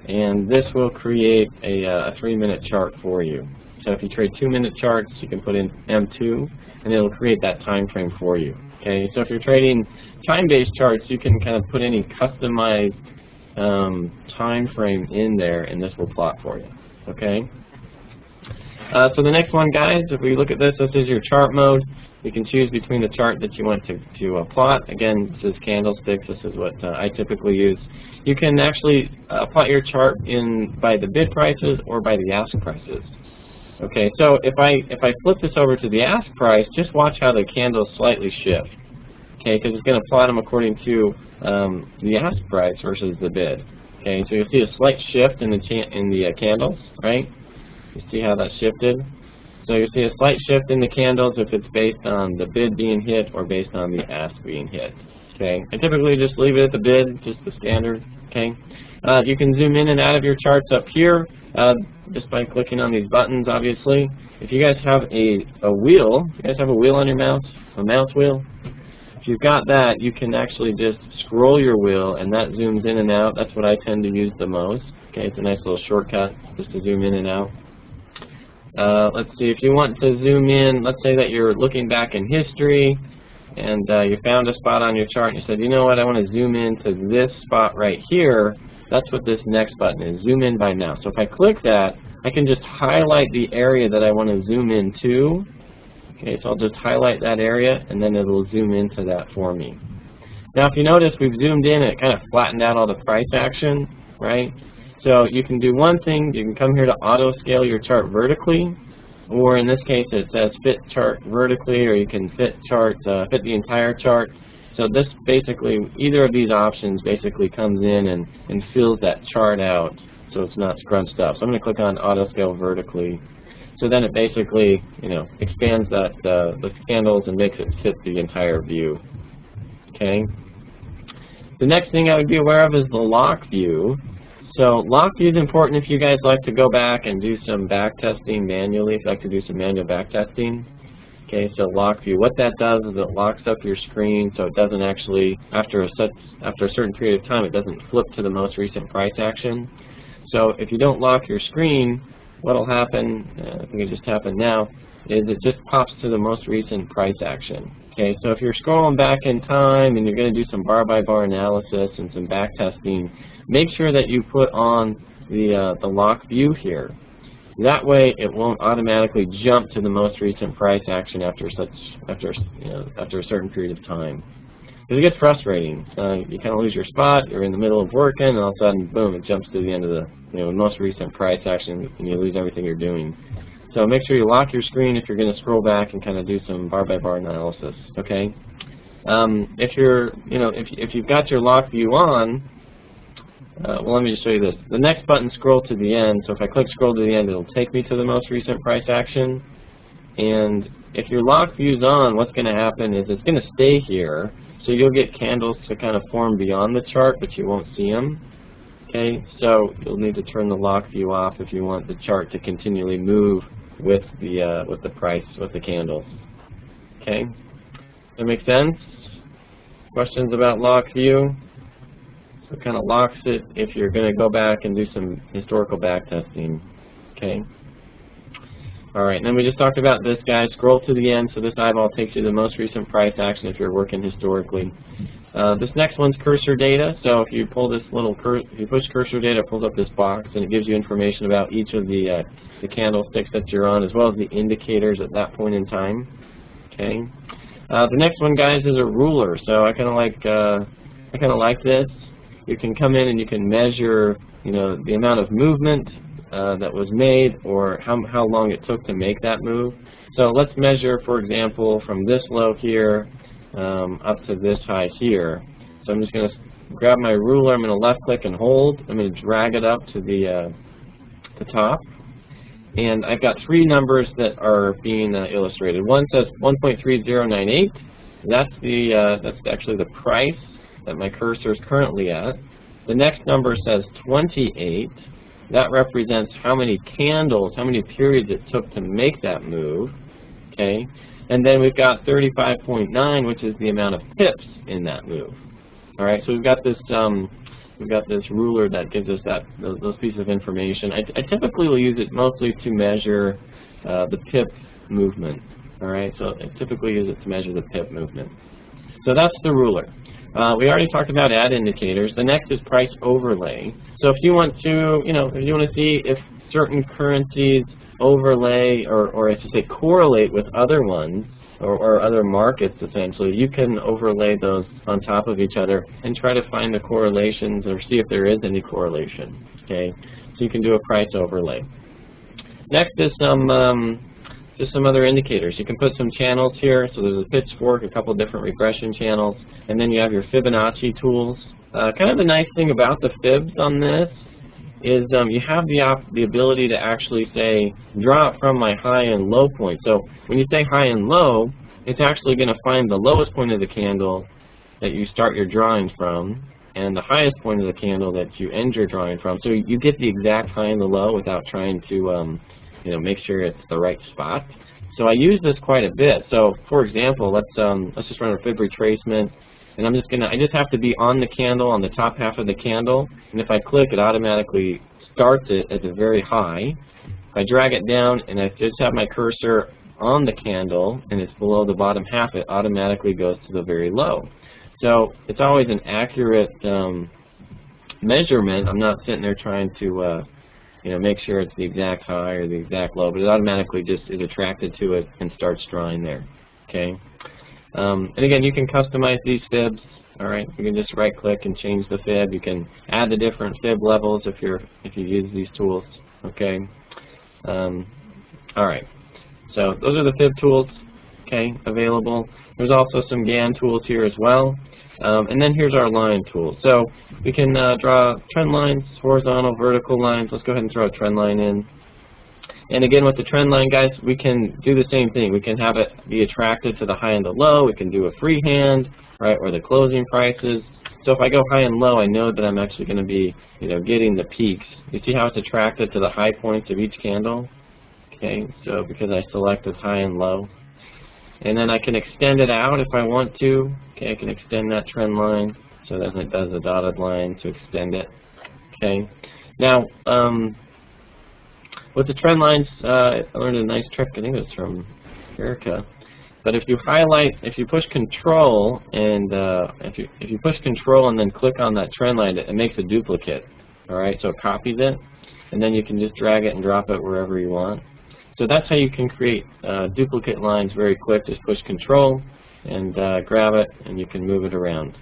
and this will create a 3-minute chart for you. So if you trade 2-minute charts, you can put in M2, and it'll create that time frame for you. Okay, so if you're trading time-based charts, you can kind of put any customized time frame in there, and this will plot for you. Okay. So the next one, guys, if we look at this, this is your chart mode. You can choose between the chart that you want to plot. Again, this is candlesticks. This is what I typically use. You can actually plot your chart by the bid prices or by the ask prices. Okay, so if I flip this over to the ask price, just watch how the candles slightly shift. Okay, because it's going to plot them according to the ask price versus the bid. Okay, so you'll see a slight shift in the candles, right? You see how that shifted? So you see a slight shift in the candles if it's based on the bid being hit or based on the ask being hit. Okay, I typically just leave it at the bid, just the standard. Okay, you can zoom in and out of your charts up here just by clicking on these buttons. Obviously, if you guys have a wheel, if you guys have a wheel on your mouse, a mouse wheel. If you've got that, you can actually just scroll your wheel, and that zooms in and out. That's what I tend to use the most. Okay, it's a nice little shortcut just to zoom in and out. Let's see, if you want to zoom in, let's say that you're looking back in history and you found a spot on your chart and you said, you know what, I want to zoom in to this spot right here. That's what this next button is, zoom in by now. So if I click that, I can just highlight the area that I want to zoom into. Okay, so I'll just highlight that area, and then it'll zoom into that for me. Now, if you notice, we've zoomed in, and it kind of flattened out all the price action, right? So you can do one thing. You can come here to auto scale your chart vertically, or in this case, it says fit chart vertically, or you can fit the entire chart. So this basically, either of these options basically comes in and fills that chart out, so it's not scrunched up. So I'm going to click on auto scale vertically. So then it basically, expands that the candles and makes it fit the entire view. Okay. The next thing I would be aware of is the lock view. So lock view is important if you guys like to go back and do some back testing manually, if you like to do some manual back testing. Okay, so lock view, what that does is it locks up your screen so it doesn't actually, after a certain period of time, it doesn't flip to the most recent price action. So if you don't lock your screen, what will happen, I think it just happened now, is it just pops to the most recent price action. Okay, so if you're scrolling back in time and you're going to do some bar-by-bar analysis and some back testing, make sure that you put on the lock view here. That way, it won't automatically jump to the most recent price action after a certain period of time. Because it gets frustrating. You kind of lose your spot. You're in the middle of working, and all of a sudden, boom! It jumps to the end of the most recent price action, and you lose everything you're doing. So make sure you lock your screen if you're going to scroll back and kind of do some bar-by-bar analysis. Okay. If you've got your lock view on, well, let me just show you this. The next button, scroll to the end. So if I click scroll to the end, it'll take me to the most recent price action. And if your lock view's on, what's going to happen is it's going to stay here. So you'll get candles to kind of form beyond the chart, but you won't see them. Okay, so you'll need to turn the lock view off if you want the chart to continually move with the price, with the candles. Okay, that make sense? Questions about lock view? So it kind of locks it if you're going to go back and do some historical back testing. Okay. All right, and then we just talked about this guy. Scroll to the end, so this eyeball takes you to the most recent price action if you're working historically. This next one's cursor data. So if you pull this if you push cursor data, it pulls up this box, and it gives you information about each of the candlesticks that you're on, as well as the indicators at that point in time. Okay. The next one, guys, is a ruler. So I kind of like this. You can come in and you can measure, the amount of movement that was made, or how long it took to make that move. So let's measure, for example, from this low here up to this high here. So I'm just going to grab my ruler. I'm going to left click and hold. I'm going to drag it up to the top. And I've got three numbers that are being illustrated. One says 1.3098. That's actually the price that my cursor is currently at. The next number says 28. That represents how many candles, how many periods it took to make that move. Okay, and then we've got 35.9, which is the amount of pips in that move. All right, so we've got this ruler that gives us those pieces of information. I typically will use it mostly to measure the pip movement. All right, so I typically use it to measure the pip movement. So that's the ruler. We already talked about ad indicators. The next is price overlay. So if you want to, see if certain currencies overlay, or I should say correlate with other ones, or other markets, essentially, you can overlay those on top of each other and try to find the correlations or see if there is any correlation. Okay, so you can do a price overlay. Next is just some other indicators. You can put some channels here. So there's a pitchfork, a couple different regression channels, and then you have your Fibonacci tools. Kind of the nice thing about the fibs on this is you have the ability to actually say, draw it from my high and low point. So when you say high and low, it's actually going to find the lowest point of the candle that you start your drawing from, and the highest point of the candle that you end your drawing from. So you get the exact high and the low without trying to make sure it's the right spot. So I use this quite a bit. So for example, let's just run a fib retracement, and I just have to be on the candle, on the top half of the candle, and if I click, it automatically starts it at the very high. If I drag it down and I just have my cursor on the candle and it's below the bottom half, it automatically goes to the very low. So it's always an accurate measurement. I'm not sitting there trying to make sure it's the exact high or the exact low, but it automatically just is attracted to it and starts drawing there. Okay. And again, you can customize these fibs. All right, you can just right-click and change the fib. You can add the different fib levels if you use these tools. Okay. All right. So those are the fib tools. Okay, available. There's also some GAN tools here as well. And then here's our line tool. So we can draw trend lines, horizontal, vertical lines. Let's go ahead and throw a trend line in. And again, with the trend line, guys, we can do the same thing. We can have it be attracted to the high and the low. We can do a freehand, right, or the closing prices. So if I go high and low, I know that I'm actually going to be, getting the peaks. You see how it's attracted to the high points of each candle? Okay, so because I selected high and low. And then I can extend it out if I want to. Okay, I can extend that trend line so that it does a dotted line to extend it. Okay. Now, with the trend lines, I learned a nice trick. I think it was from Erica. But if you push Control and if you push Control and then click on that trend line, it makes a duplicate. All right, so it copies it, and then you can just drag it and drop it wherever you want. So that's how you can create duplicate lines very quick. Just push Control and grab it, and you can move it around.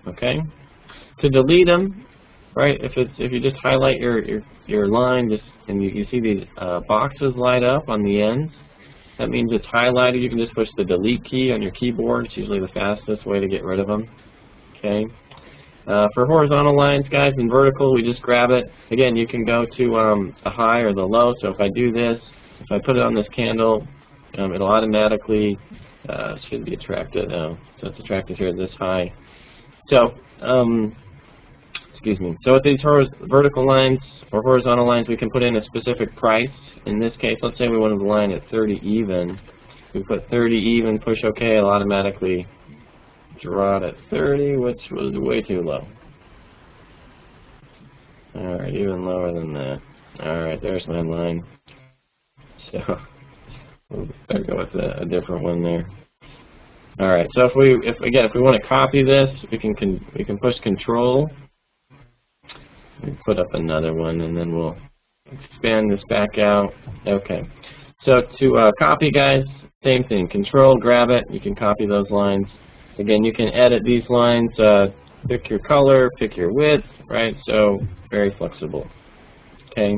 Okay. To delete them, right? If you just highlight your line, and you see these boxes light up on the ends, that means it's highlighted. You can just push the Delete key on your keyboard. It's usually the fastest way to get rid of them. Okay. For horizontal lines, guys, and vertical, we just grab it. Again, you can go to the high or the low. So if I do this. If I put it on this candle, it'll automatically should be attracted. So it's attracted here at this high. So, excuse me. So with these vertical lines or horizontal lines, we can put in a specific price. In this case, let's say we wanted the line at 30 even. We put 30 even, push OK, it'll automatically draw it at 30, which was way too low. All right, even lower than that. All right, there's my line. So we'll better go with a different one there. All right. So if we want to copy this, we can push Control. We put up another one, and then we'll expand this back out. Okay. So to copy, guys, same thing. Control, grab it. You can copy those lines. Again, you can edit these lines. Pick your color, pick your width. Right. So very flexible. Okay.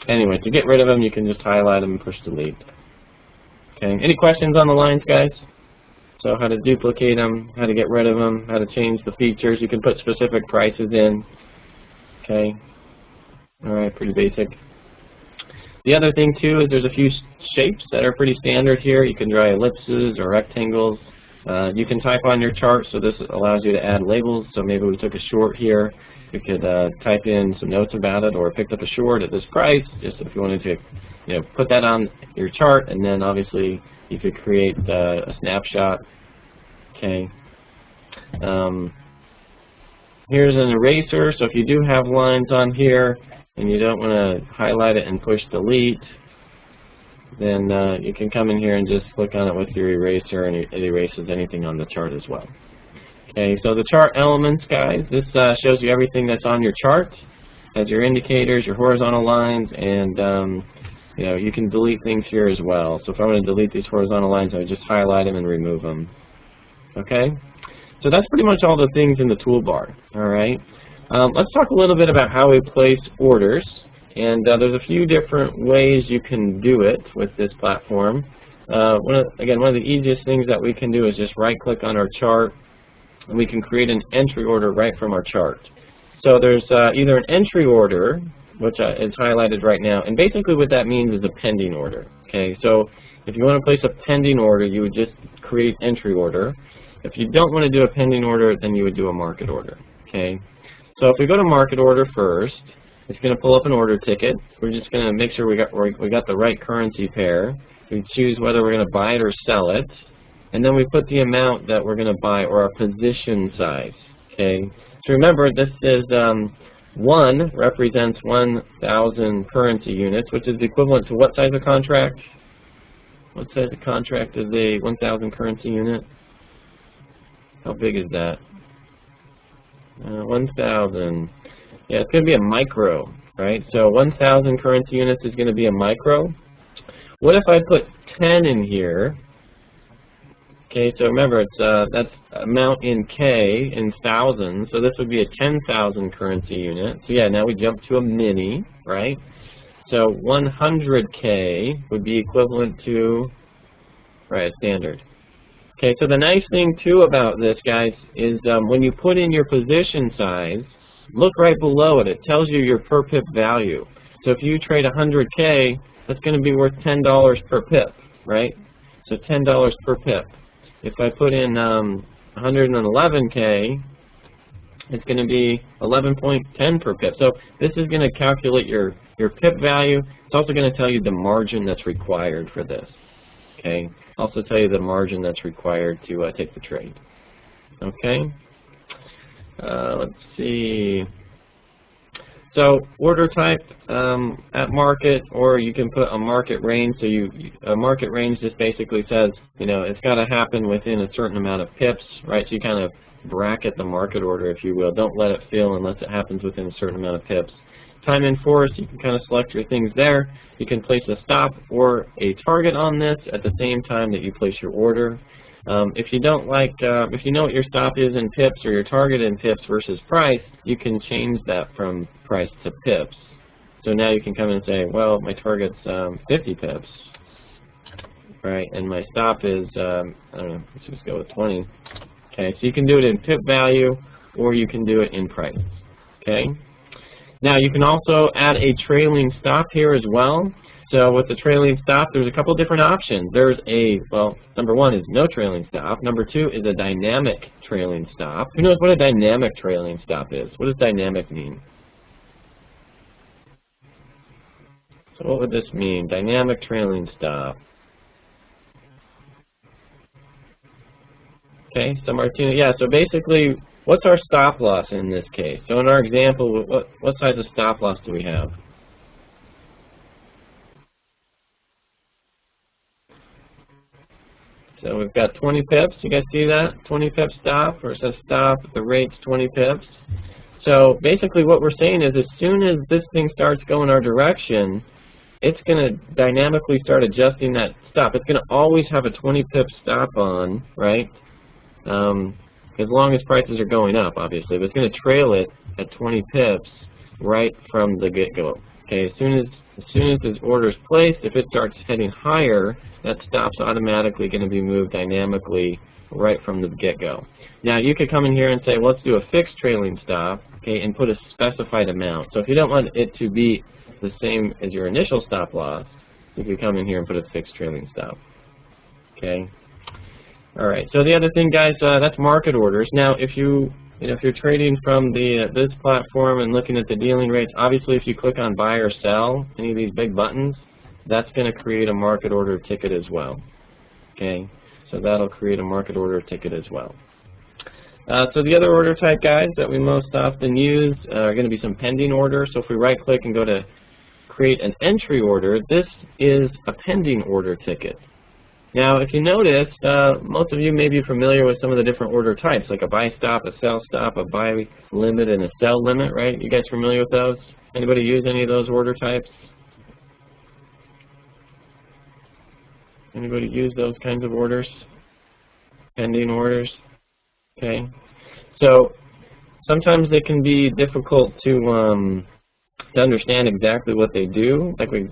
Anyway, to get rid of them, you can just highlight them and push Delete. Okay. Any questions on the lines, guys? So how to duplicate them, how to get rid of them, how to change the features. You can put specific prices in. Okay. All right, pretty basic. The other thing, too, is there's a few shapes that are pretty standard here. You can draw ellipses or rectangles. You can type on your chart, so this allows you to add labels. So maybe we took a short here. You could type in some notes about it, or picked up a short at this price, just if you wanted to, put that on your chart, and then obviously you could create a snapshot. Okay. Here's an eraser. So if you do have lines on here and you don't want to highlight it and push Delete, then you can come in here and just click on it with your eraser, and it erases anything on the chart as well. Okay, so the chart elements, guys, this shows you everything that's on your chart, as your indicators, your horizontal lines, and you can delete things here as well. So if I want to delete these horizontal lines, I would just highlight them and remove them. Okay, so that's pretty much all the things in the toolbar. All right, let's talk a little bit about how we place orders, and there's a few different ways you can do it with this platform. One of the easiest things that we can do is just right-click on our chart. And we can create an entry order right from our chart. So there's either an entry order, which is highlighted right now, and basically what that means is a pending order. Okay, so if you want to place a pending order, you would just create entry order. If you don't want to do a pending order, then you would do a market order. Okay, so if we go to market order first, it's going to pull up an order ticket. We're just going to make sure we got the right currency pair. We choose whether we're going to buy it or sell it. And then we put the amount that we're going to buy, or our position size. Okay. So remember, this is 1 represents 1,000 currency units, which is the equivalent to what size of contract? What size of contract is a 1,000 currency unit? How big is that? 1,000 Yeah, it's going to be a micro, right? So 1,000 currency units is going to be a micro. What if I put 10 in here? Okay, so remember, it's that's amount in K in thousands, so this would be a 10,000 currency unit. So yeah, now we jump to a mini, right? So 100K would be equivalent to, right, a standard. Okay, so the nice thing too about this, guys, is when you put in your position size, look right below it. It tells you your per pip value. So if you trade 100K, that's going to be worth $10 per pip, right? So $10 per pip. If I put in 111K, it's going to be 11.10 per pip. So this is going to calculate your pip value. It's also going to tell you the margin that's required for this. Okay. Also tell you the margin that's required to take the trade. Okay. Let's see. So order type at market, or you can put a market range. So a market range just basically says, you know, it's got to happen within a certain amount of pips, right? So you kind of bracket the market order, if you will. Don't let it fill unless it happens within a certain amount of pips. Time in force, you can kind of select your things there. You can place a stop or a target on this at the same time that you place your order. If you don't like, if you know what your stop is in pips or your target in pips versus price, you can change that from price to pips. So now you can come in and say, well, my target's 50 pips, right? And my stop is, I don't know, let's just go with 20. Okay, so you can do it in pip value or you can do it in price. Okay. Now you can also add a trailing stop here as well. So with the trailing stop, there's a couple different options. There's a, well, number one is no trailing stop. Number two is a dynamic trailing stop. Who knows what a dynamic trailing stop is? What does dynamic mean? So what would this mean? Dynamic trailing stop. Okay, so Martina, yeah, so basically, what's our stop loss in this case? So in our example, what size of stop loss do we have? So we've got 20 pips. You guys see that? 20 pip stop, or it says stop, the rate's 20 pips. So basically what we're saying is as soon as this thing starts going our direction, it's going to dynamically start adjusting that stop. It's going to always have a 20 pip stop on, right? As long as prices are going up, obviously. But it's going to trail it at 20 pips right from the get-go. Okay, as soon as this order is placed, if it starts heading higher, that stop's automatically going to be moved dynamically right from the get-go. Now, you could come in here and say, well, let's do a fixed trailing stop, okay, and put a specified amount. So if you don't want it to be the same as your initial stop loss, you could come in here and put a fixed trailing stop. Okay. All right. So the other thing, guys, that's market orders. Now, if if you're trading from this platform and looking at the dealing rates, obviously if you click on buy or sell, any of these big buttons, that's going to create a market order ticket as well. Okay, so that'll create a market order ticket as well. So the other order type, guys, that we most often use are going to be some pending orders. So if we right click and go to create an entry order, this is a pending order ticket. Now, if you notice, most of you may be familiar with some of the different order types, like a buy stop, a sell stop, a buy limit, and a sell limit, right? You guys familiar with those? Anybody use any of those order types? Anybody use those kinds of orders? Pending orders? Okay. So sometimes they can be difficult to understand exactly what they do, like we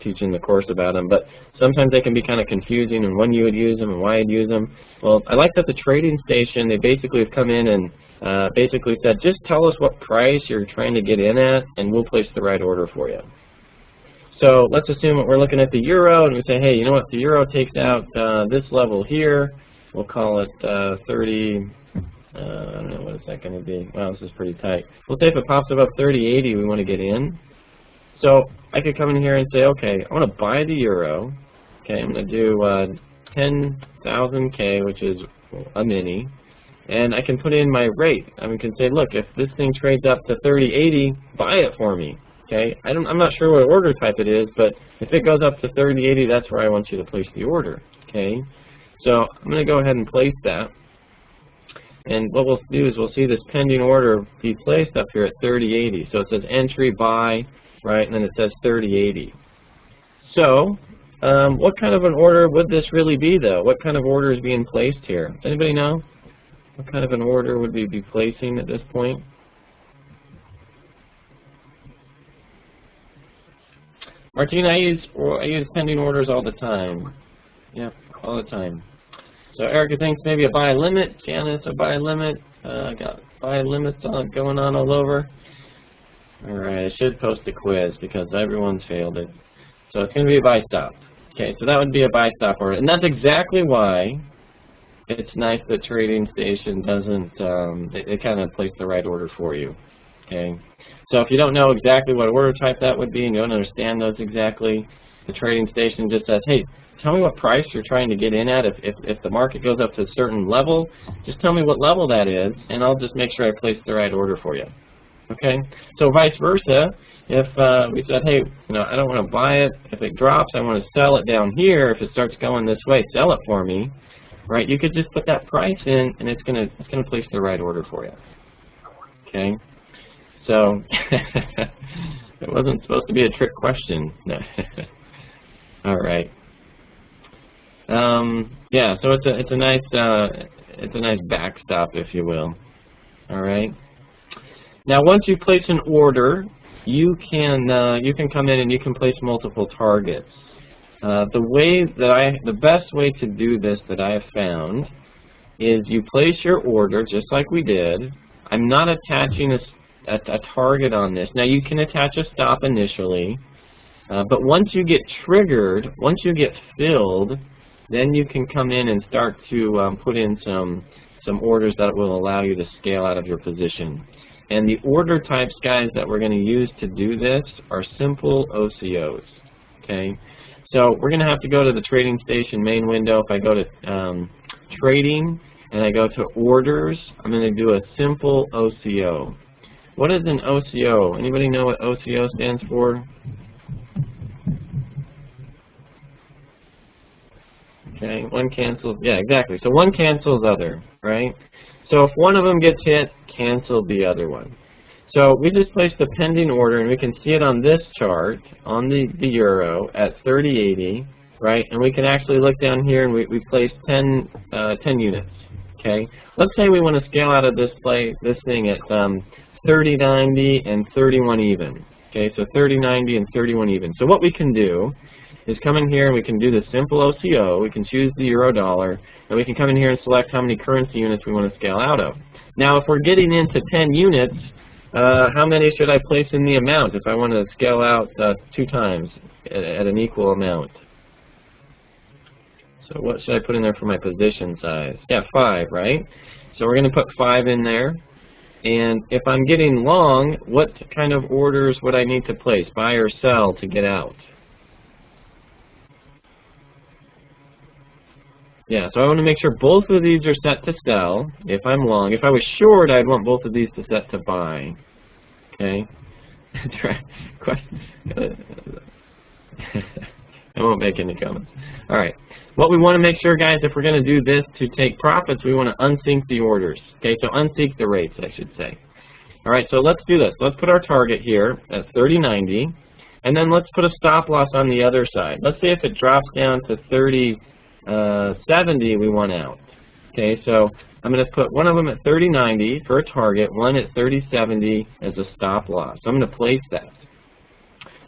teach in the course about them, but sometimes they can be kind of confusing and when you would use them and why you'd use them. Well, I like that the trading station, they basically have come in and basically said, just tell us what price you're trying to get in at and we'll place the right order for you. So let's assume that we're looking at the euro and we say, hey, you know what, the euro takes out this level here, we'll call it 30, I don't know, what is that going to be? Wow, this is pretty tight. We'll say if it pops above 30.80, we want to get in. So I could come in here and say, okay, I want to buy the euro. Okay, I'm going to do 10,000 K, which is a mini. And I can put in my rate. I can say, look, if this thing trades up to 30.80, buy it for me. Okay, I'm not sure what order type it is, but if it goes up to 30.80, that's where I want you to place the order. Okay, so I'm going to go ahead and place that. And what we'll do is we'll see this pending order be placed up here at 30.80. So it says entry buy, right, and then it says 30.80. So what kind of an order would this really be, though? What kind of order is being placed here? Does anybody know? What kind of an order would we be placing at this point? Martina, I use pending orders all the time. Yeah, all the time. So Erica thinks maybe a buy limit. Janice, a buy limit. Got buy limits going on all over. All right, I should post a quiz because everyone's failed it. So it's going to be a buy stop. Okay, so that would be a buy stop order, and that's exactly why it's nice that Trading Station doesn't. They kind of place the right order for you. Okay. So if you don't know exactly what order type that would be and you don't understand those exactly, the Trading Station just says, hey, tell me what price you're trying to get in at. If the market goes up to a certain level, just tell me what level that is, and I'll just make sure I place the right order for you. Okay? So vice versa, if we said, hey, I don't want to buy it. If it drops, I want to sell it down here. If it starts going this way, sell it for me. Right? You could just put that price in, and it's gonna place the right order for you. Okay? So it wasn't supposed to be a trick question. All right. Yeah. So it's a nice backstop, if you will. All right. Now, once you place an order, you can come in and you can place multiple targets. The best way to do this that I have found is you place your order just like we did. I'm not attaching a target on this. Now you can attach a stop initially, but once you get triggered, once you get filled, then you can come in and start to put in some orders that will allow you to scale out of your position. And the order types, guys, that we're going to use to do this are simple OCOs. Okay, so we're going to have to go to the Trading Station main window. If I go to Trading and I go to Orders, I'm going to do a simple OCO. What is an OCO? Anybody know what OCO stands for? Okay, one cancels. Yeah, exactly. So one cancels other, right? So if one of them gets hit, cancel the other one. So we just placed a pending order, and we can see it on this chart, on the euro, at 30.80, right? And we can actually look down here, and we placed 10 units, okay? Let's say we want to scale out of this thing at 30.90 and 31 even. Okay, so 30.90 and 31 even. So what we can do is come in here and we can do the simple OCO. We can choose the euro dollar, and we can come in here and select how many currency units we want to scale out of. Now, if we're getting into 10 units, how many should I place in the amount if I want to scale out 2 times at an equal amount? So what should I put in there for my position size? Yeah, 5, right? So we're going to put 5 in there. And if I'm getting long, what kind of orders would I need to place, buy or sell, to get out? Yeah, so I want to make sure both of these are set to sell if I'm long. If I was short, I'd want both of these to set to buy. Okay? I won't make any comments. All right. What we want to make sure, guys, if we're going to do this to take profits, we want to unsync the orders. Okay, so unsync the rates, I should say. All right, so let's do this. Let's put our target here at 30.90, and then let's put a stop loss on the other side. Let's say if it drops down to 30.70, we want out. Okay, so I'm going to put one of them at 30.90 for a target, one at 30.70 as a stop loss. So I'm going to place that.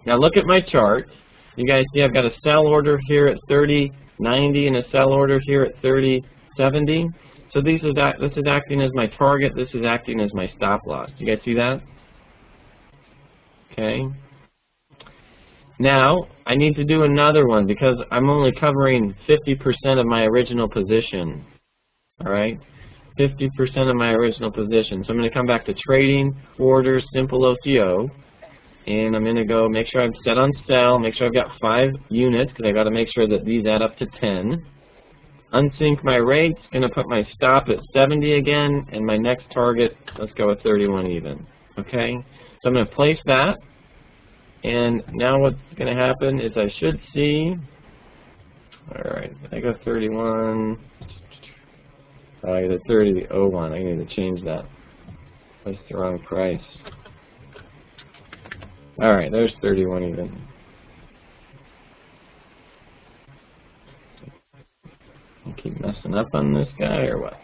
Now look at my chart. You guys see I've got a sell order here at 30.90 and a sell order here at 30.70. So this is acting as my target. This is acting as my stop loss. Do you guys see that? Okay. Now I need to do another one because I'm only covering 50% of my original position. All right, 50% of my original position. So I'm going to come back to Trading, Orders, Simple OCO. And I'm going to go make sure I'm set on sell, make sure I've got 5 units because I've got to make sure that these add up to 10. Unsync my rates, going to put my stop at 70 again, and my next target, let's go with 31 even. Okay, so I'm going to place that. And now what's going to happen is I should see, all right, I go 31, Oh, I got a 30.01. I need to change that. That's the wrong price. Alright, there's 31 even. I keep messing up on this guy or what?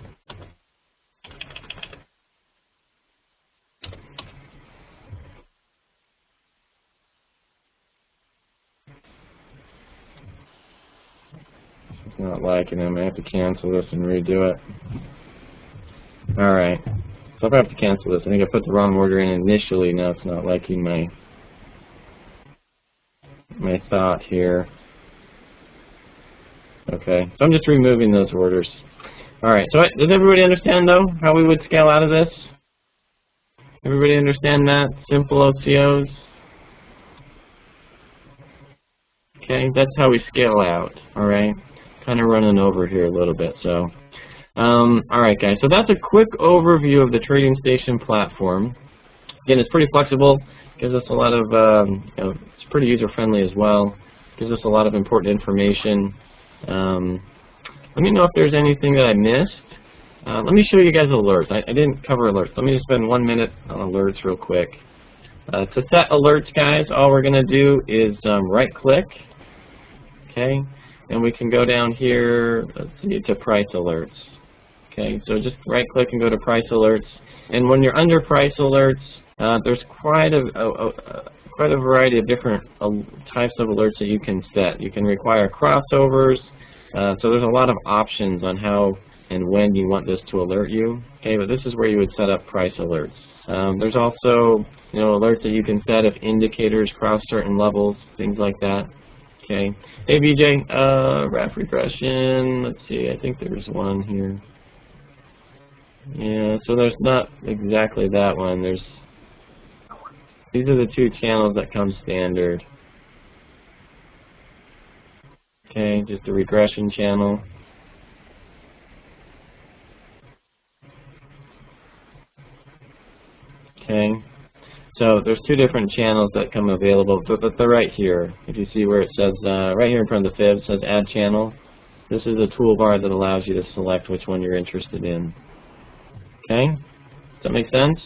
It's not liking him. I have to cancel this and redo it. Alright. So if I have to cancel this, I think I put the wrong order in initially. Now it's not liking my thought here. Okay, so I'm just removing those orders. Alright, so does everybody understand, though, how we would scale out of this? Everybody understand that? Simple OCOs? Okay, that's how we scale out, alright? Kind of running over here a little bit, so. Alright, guys, so that's a quick overview of the Trading Station platform. Again, it's pretty flexible, gives us a lot of, it's pretty user-friendly as well, gives us a lot of important information. Let me know if there's anything that I missed. Let me show you guys alerts. I didn't cover alerts. Let me just spend 1 minute on alerts real quick. To set alerts, guys, all we're going to do is right-click, okay, and we can go down here, let's see, to price alerts. Okay, so just right-click and go to price alerts. And when you're under price alerts, there's quite a variety of different types of alerts that you can set. You can require crossovers, so there's a lot of options on how and when you want this to alert you. Okay, but this is where you would set up price alerts. There's also, alerts that you can set if indicators cross certain levels, things like that. Okay. Hey BJ, RAF regression. Let's see. I think there's one here. Yeah, so there's not exactly that one. These are the two channels that come standard. Okay, just a regression channel. Okay, so there's two different channels that come available, but they're right here. If you see where it says, right here in front of the fib, it says Add Channel. This is a toolbar that allows you to select which one you're interested in. Okay, does that make sense?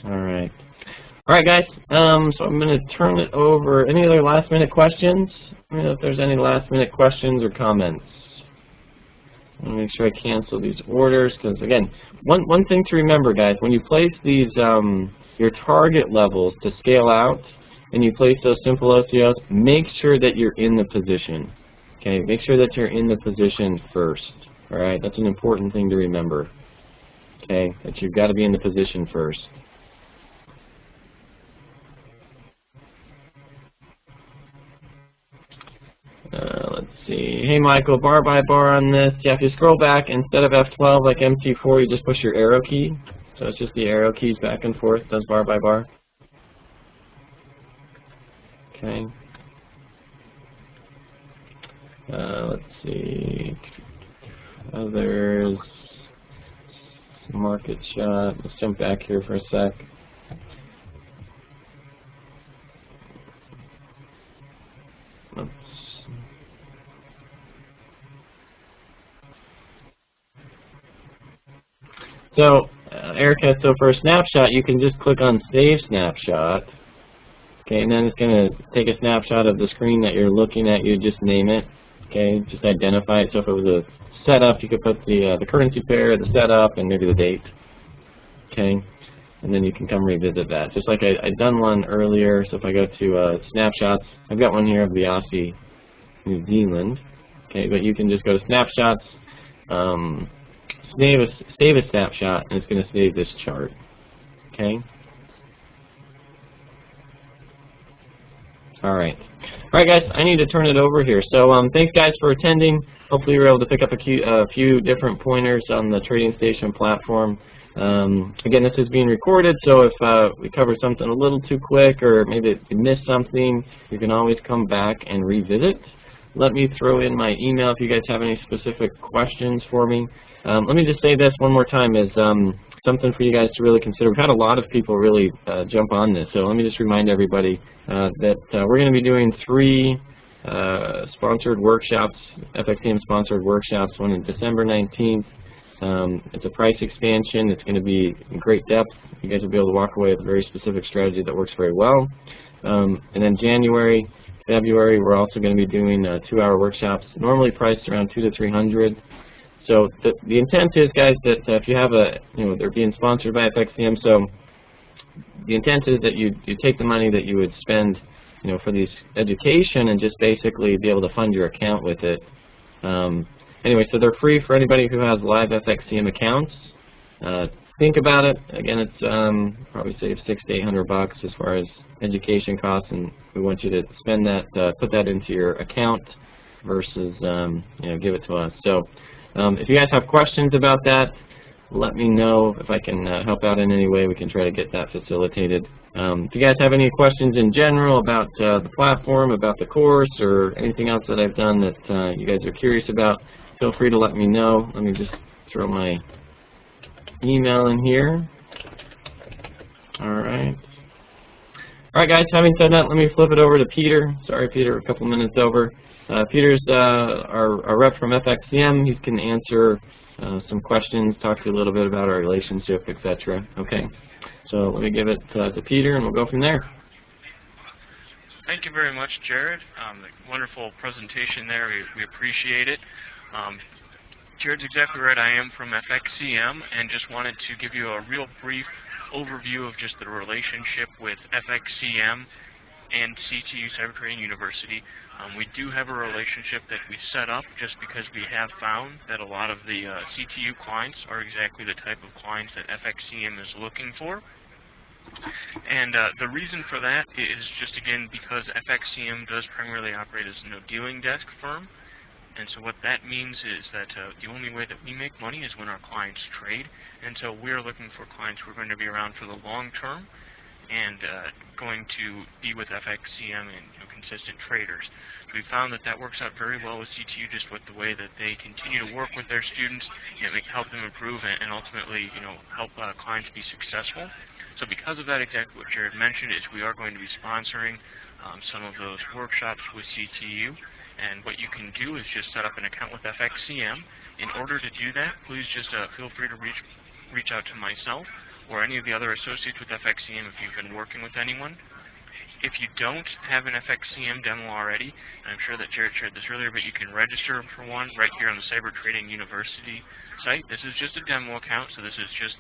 Alright. Alright guys, so I'm going to turn it over. Any other last minute questions? Let me know if there's any last minute questions or comments. I'm going to make sure I cancel these orders, because again, one thing to remember guys, when you place these, your target levels to scale out, and you place those simple OCOs, make sure that you're in the position. Okay, make sure that you're in the position first. Alright, that's an important thing to remember. Okay, that you've got to be in the position first. Let's see. Hey Michael, bar by bar on this. Yeah, if you scroll back, instead of F12 like MT4, you just push your arrow key. So it's just the arrow keys back and forth, does bar by bar. Okay. Let's see. Others. Market shot. Let's jump back here for a sec. So, Erica, so for a snapshot, you can just click on Save Snapshot. Okay, and then it's going to take a snapshot of the screen that you're looking at. You just name it. Okay, just identify it. So if it was a setup, you could put the currency pair, the setup, and maybe the date. Okay, and then you can come revisit that. Just like I'd done one earlier. So if I go to snapshots, I've got one here of the Aussie, New Zealand. Okay, but you can just go to snapshots. Save a snapshot, and it's going to save this chart. Okay. All right. All right, guys. I need to turn it over here. So, thanks, guys, for attending. Hopefully, you were able to pick up a few different pointers on the Trading Station platform. Again, this is being recorded, so if we cover something a little too quick, or maybe you missed something, you can always come back and revisit. Let me throw in my email if you guys have any specific questions for me. Let me just say this one more time is something for you guys to really consider. We've had a lot of people really jump on this, so let me just remind everybody that we're going to be doing 3 sponsored workshops, FXCM sponsored workshops, one on December 19th. It's a price expansion. It's going to be in great depth. You guys will be able to walk away with a very specific strategy that works very well. And then January, February, we're also going to be doing 2-hour workshops, normally priced around $200 to $300. So the intent is, guys, that if you have they're being sponsored by FXCM, so the intent is that you take the money that you would spend, for these education and just basically be able to fund your account with it. Anyway, so they're free for anybody who has live FXCM accounts. Think about it. Again, it's probably save $600 to $800 as far as education costs, and we want you to spend that, put that into your account versus give it to us. So if you guys have questions about that, let me know. If I can help out in any way, we can try to get that facilitated. If you guys have any questions in general about the platform, about the course, or anything else that I've done that you guys are curious about, feel free to let me know. Let me just throw my email in here. Alright, guys, having said that, let me flip it over to Peter. Sorry, Peter, a couple minutes over. Peter's our rep from FXCM. He can answer some questions, talk to you a little bit about our relationship, etc. Okay, so let me give it to Peter, and we'll go from there. Thank you very much, Jared. Wonderful presentation there. We appreciate it. Jared's exactly right. I am from FXCM, and just wanted to give you a real brief overview of just the relationship with FXCM and CTU Cyber Trading University. We do have a relationship that we set up just because we have found that a lot of the CTU clients are exactly the type of clients that FXCM is looking for. And the reason for that is just, again, because FXCM does primarily operate as a dealing desk firm. And so what that means is that the only way that we make money is when our clients trade. And so we're looking for clients who are going to be around for the long term and going to be with FXCM and consistent traders. We found that works out very well with CTU, just with the way that they continue to work with their students, help them improve, and ultimately help clients be successful. So because of that, exactly what Jared mentioned is we are going to be sponsoring some of those workshops with CTU. And what you can do is just set up an account with FXCM. In order to do that, please just feel free to reach out to myself or any of the other associates with FXCM if you've been working with anyone. If you don't have an FXCM demo already, and I'm sure that Jared shared this earlier, but you can register for one right here on the Cyber Trading University site. This is just a demo account, so this is just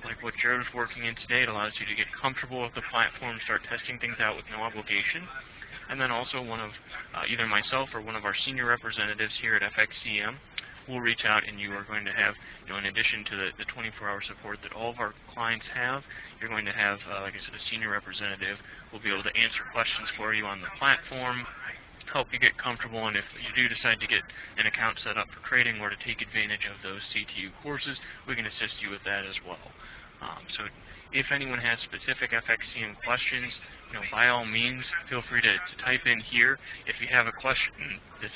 like what Jared was working in today. It allows you to get comfortable with the platform, start testing things out with no obligation. And then also one of either myself or one of our senior representatives here at FXCM will reach out, and you are going to have, in addition to the 24-hour support that all of our clients have, you're going to have, like I said, a senior representative will be able to answer questions for you on the platform, help you get comfortable, and if you do decide to get an account set up for trading or to take advantage of those CTU courses, we can assist you with that as well. So if anyone has specific FXCM questions, by all means, feel free to type in here. If you have a question that's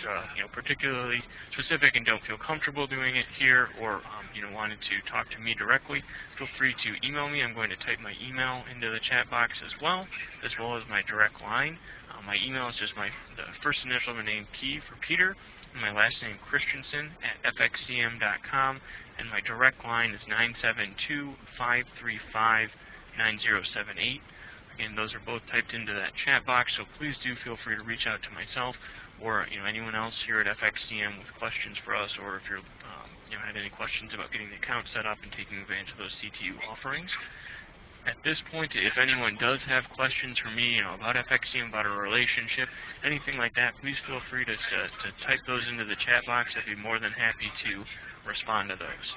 particularly specific and don't feel comfortable doing it here, or wanted to talk to me directly, feel free to email me. I'm going to type my email into the chat box as well as my direct line. My email is just the first initial of my name, P for Peter, and my last name, Christensen, at fxcm.com, and my direct line is 972-535-9078. Again, those are both typed into that chat box, so please do feel free to reach out to myself or anyone else here at FXCM with questions for us, or if you're had any questions about getting the account set up and taking advantage of those CTU offerings. At this point, if anyone does have questions for me, about FXCM, about our relationship, anything like that, please feel free to type those into the chat box. I'd be more than happy to respond to those.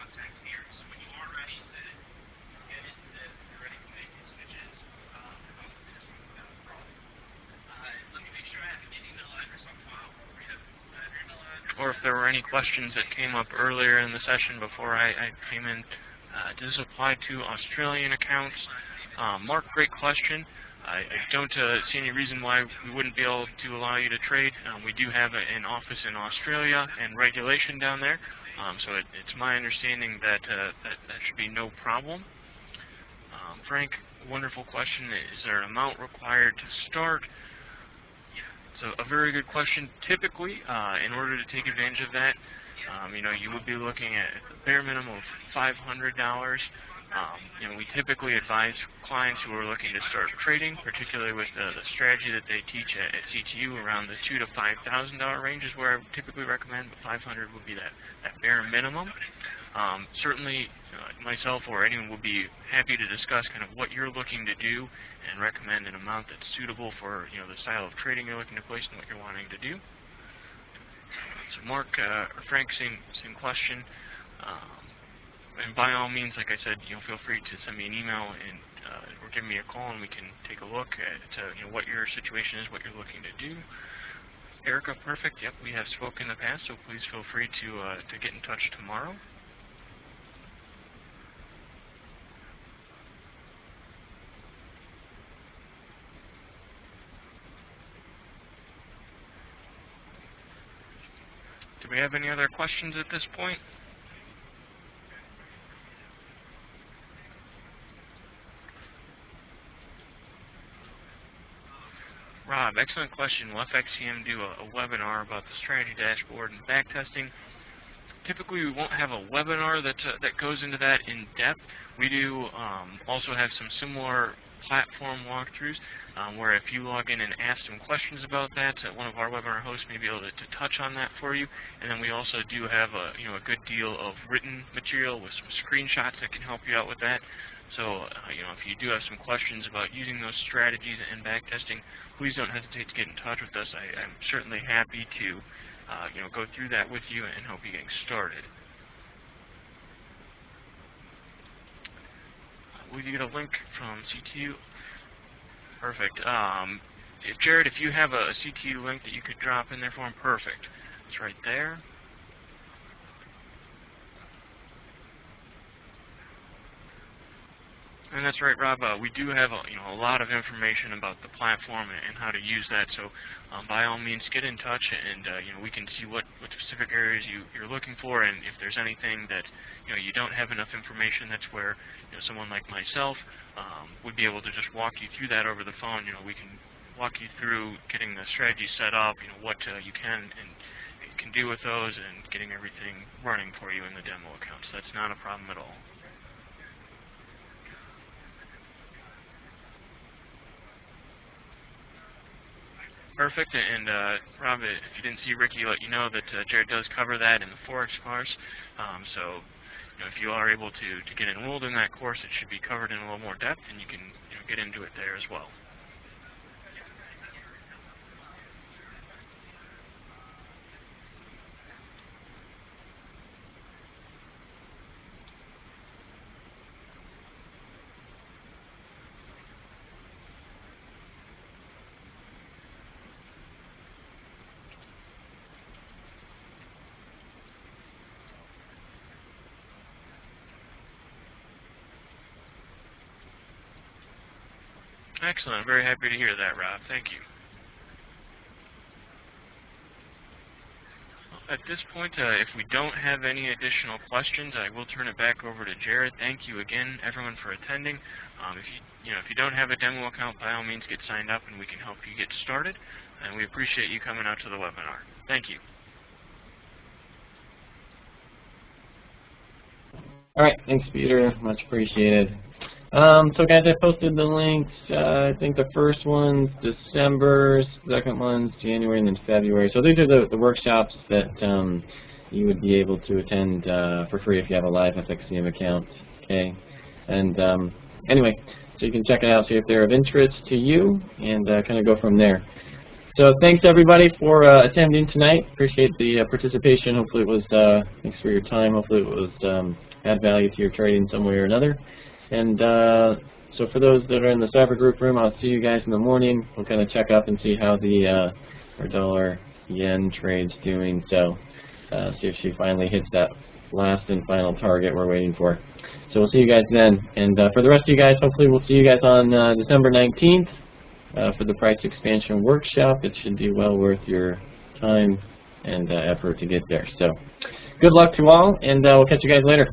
Or if there were any questions that came up earlier in the session before I came in, does this apply to Australian accounts? Mark, great question. I don't see any reason why we wouldn't be able to allow you to trade. We do have an office in Australia and regulation down there, so it's my understanding that that should be no problem. Frank, wonderful question. Is there an amount required to start? So a very good question. Typically, in order to take advantage of that, you would be looking at the bare minimum of $500. We typically advise clients who are looking to start trading, particularly with the strategy that they teach at CTU, around the $2,000 to $5,000 range is where I would typically recommend, but $500 would be that bare minimum. Certainly, myself or anyone would be happy to discuss kind of what you're looking to do and recommend an amount that's suitable for the style of trading you're looking to place and what you're wanting to do. So Mark or Frank, same question. And by all means, like I said, feel free to send me an email and or give me a call, and we can take a look at what your situation is, what you're looking to do. Erica, perfect. Yep, we have spoken in the past, so please feel free to get in touch tomorrow. Do we have any other questions at this point? Rob, excellent question. Will FXCM do a webinar about the strategy dashboard and backtesting? Typically, we won't have a webinar that goes into that in depth. We do also have some similar platform walkthroughs where if you log in and ask some questions about that, one of our webinar hosts may be able to touch on that for you. And then we also do have a good deal of written material with some screenshots that can help you out with that. So, if you do have some questions about using those strategies and backtesting, please don't hesitate to get in touch with us. I'm certainly happy to, go through that with you and help you get started. Will you get a link from CTU? Perfect. Jared, if you have a CTU link that you could drop in there for him, perfect. It's right there. And that's right, Rob. We do have a lot of information about the platform and how to use that. So, by all means, get in touch, and we can see what specific areas you're looking for, and if there's anything that you don't have enough information, that's where someone like myself would be able to just walk you through that over the phone. We can walk you through getting the strategy set up, what you can do with those, and getting everything running for you in the demo account. So that's not a problem at all. Perfect, and Rob, if you didn't see Ricky let you know that Jared does cover that in the Forex course, so if you are able to get enrolled in that course, it should be covered in a little more depth, and you can get into it there as well. Excellent. I'm very happy to hear that, Rob. Thank you. At this point, if we don't have any additional questions, I will turn it back over to Jared. Thank you again, everyone, for attending. If you don't have a demo account, by all means, get signed up, and we can help you get started. And we appreciate you coming out to the webinar. Thank you. All right, thanks, Peter. Much appreciated. So guys, I posted the links. I think the first one's December, second one's January, and then February. So these are the workshops that you would be able to attend for free if you have a live FXCM account. Okay, and anyway, so you can check it out, see if they're of interest to you, and kind of go from there. So thanks everybody for attending tonight. Appreciate the participation. Hopefully it was thanks for your time. Hopefully it was add value to your trading some way or another. And so for those that are in the cyber group room, I'll see you guys in the morning. We'll kind of check up and see how the our dollar-yen trade's doing. So see if she finally hits that last and final target we're waiting for. So we'll see you guys then. And for the rest of you guys, hopefully we'll see you guys on December 19th for the price expansion workshop. It should be well worth your time and effort to get there. So good luck to all, and we'll catch you guys later.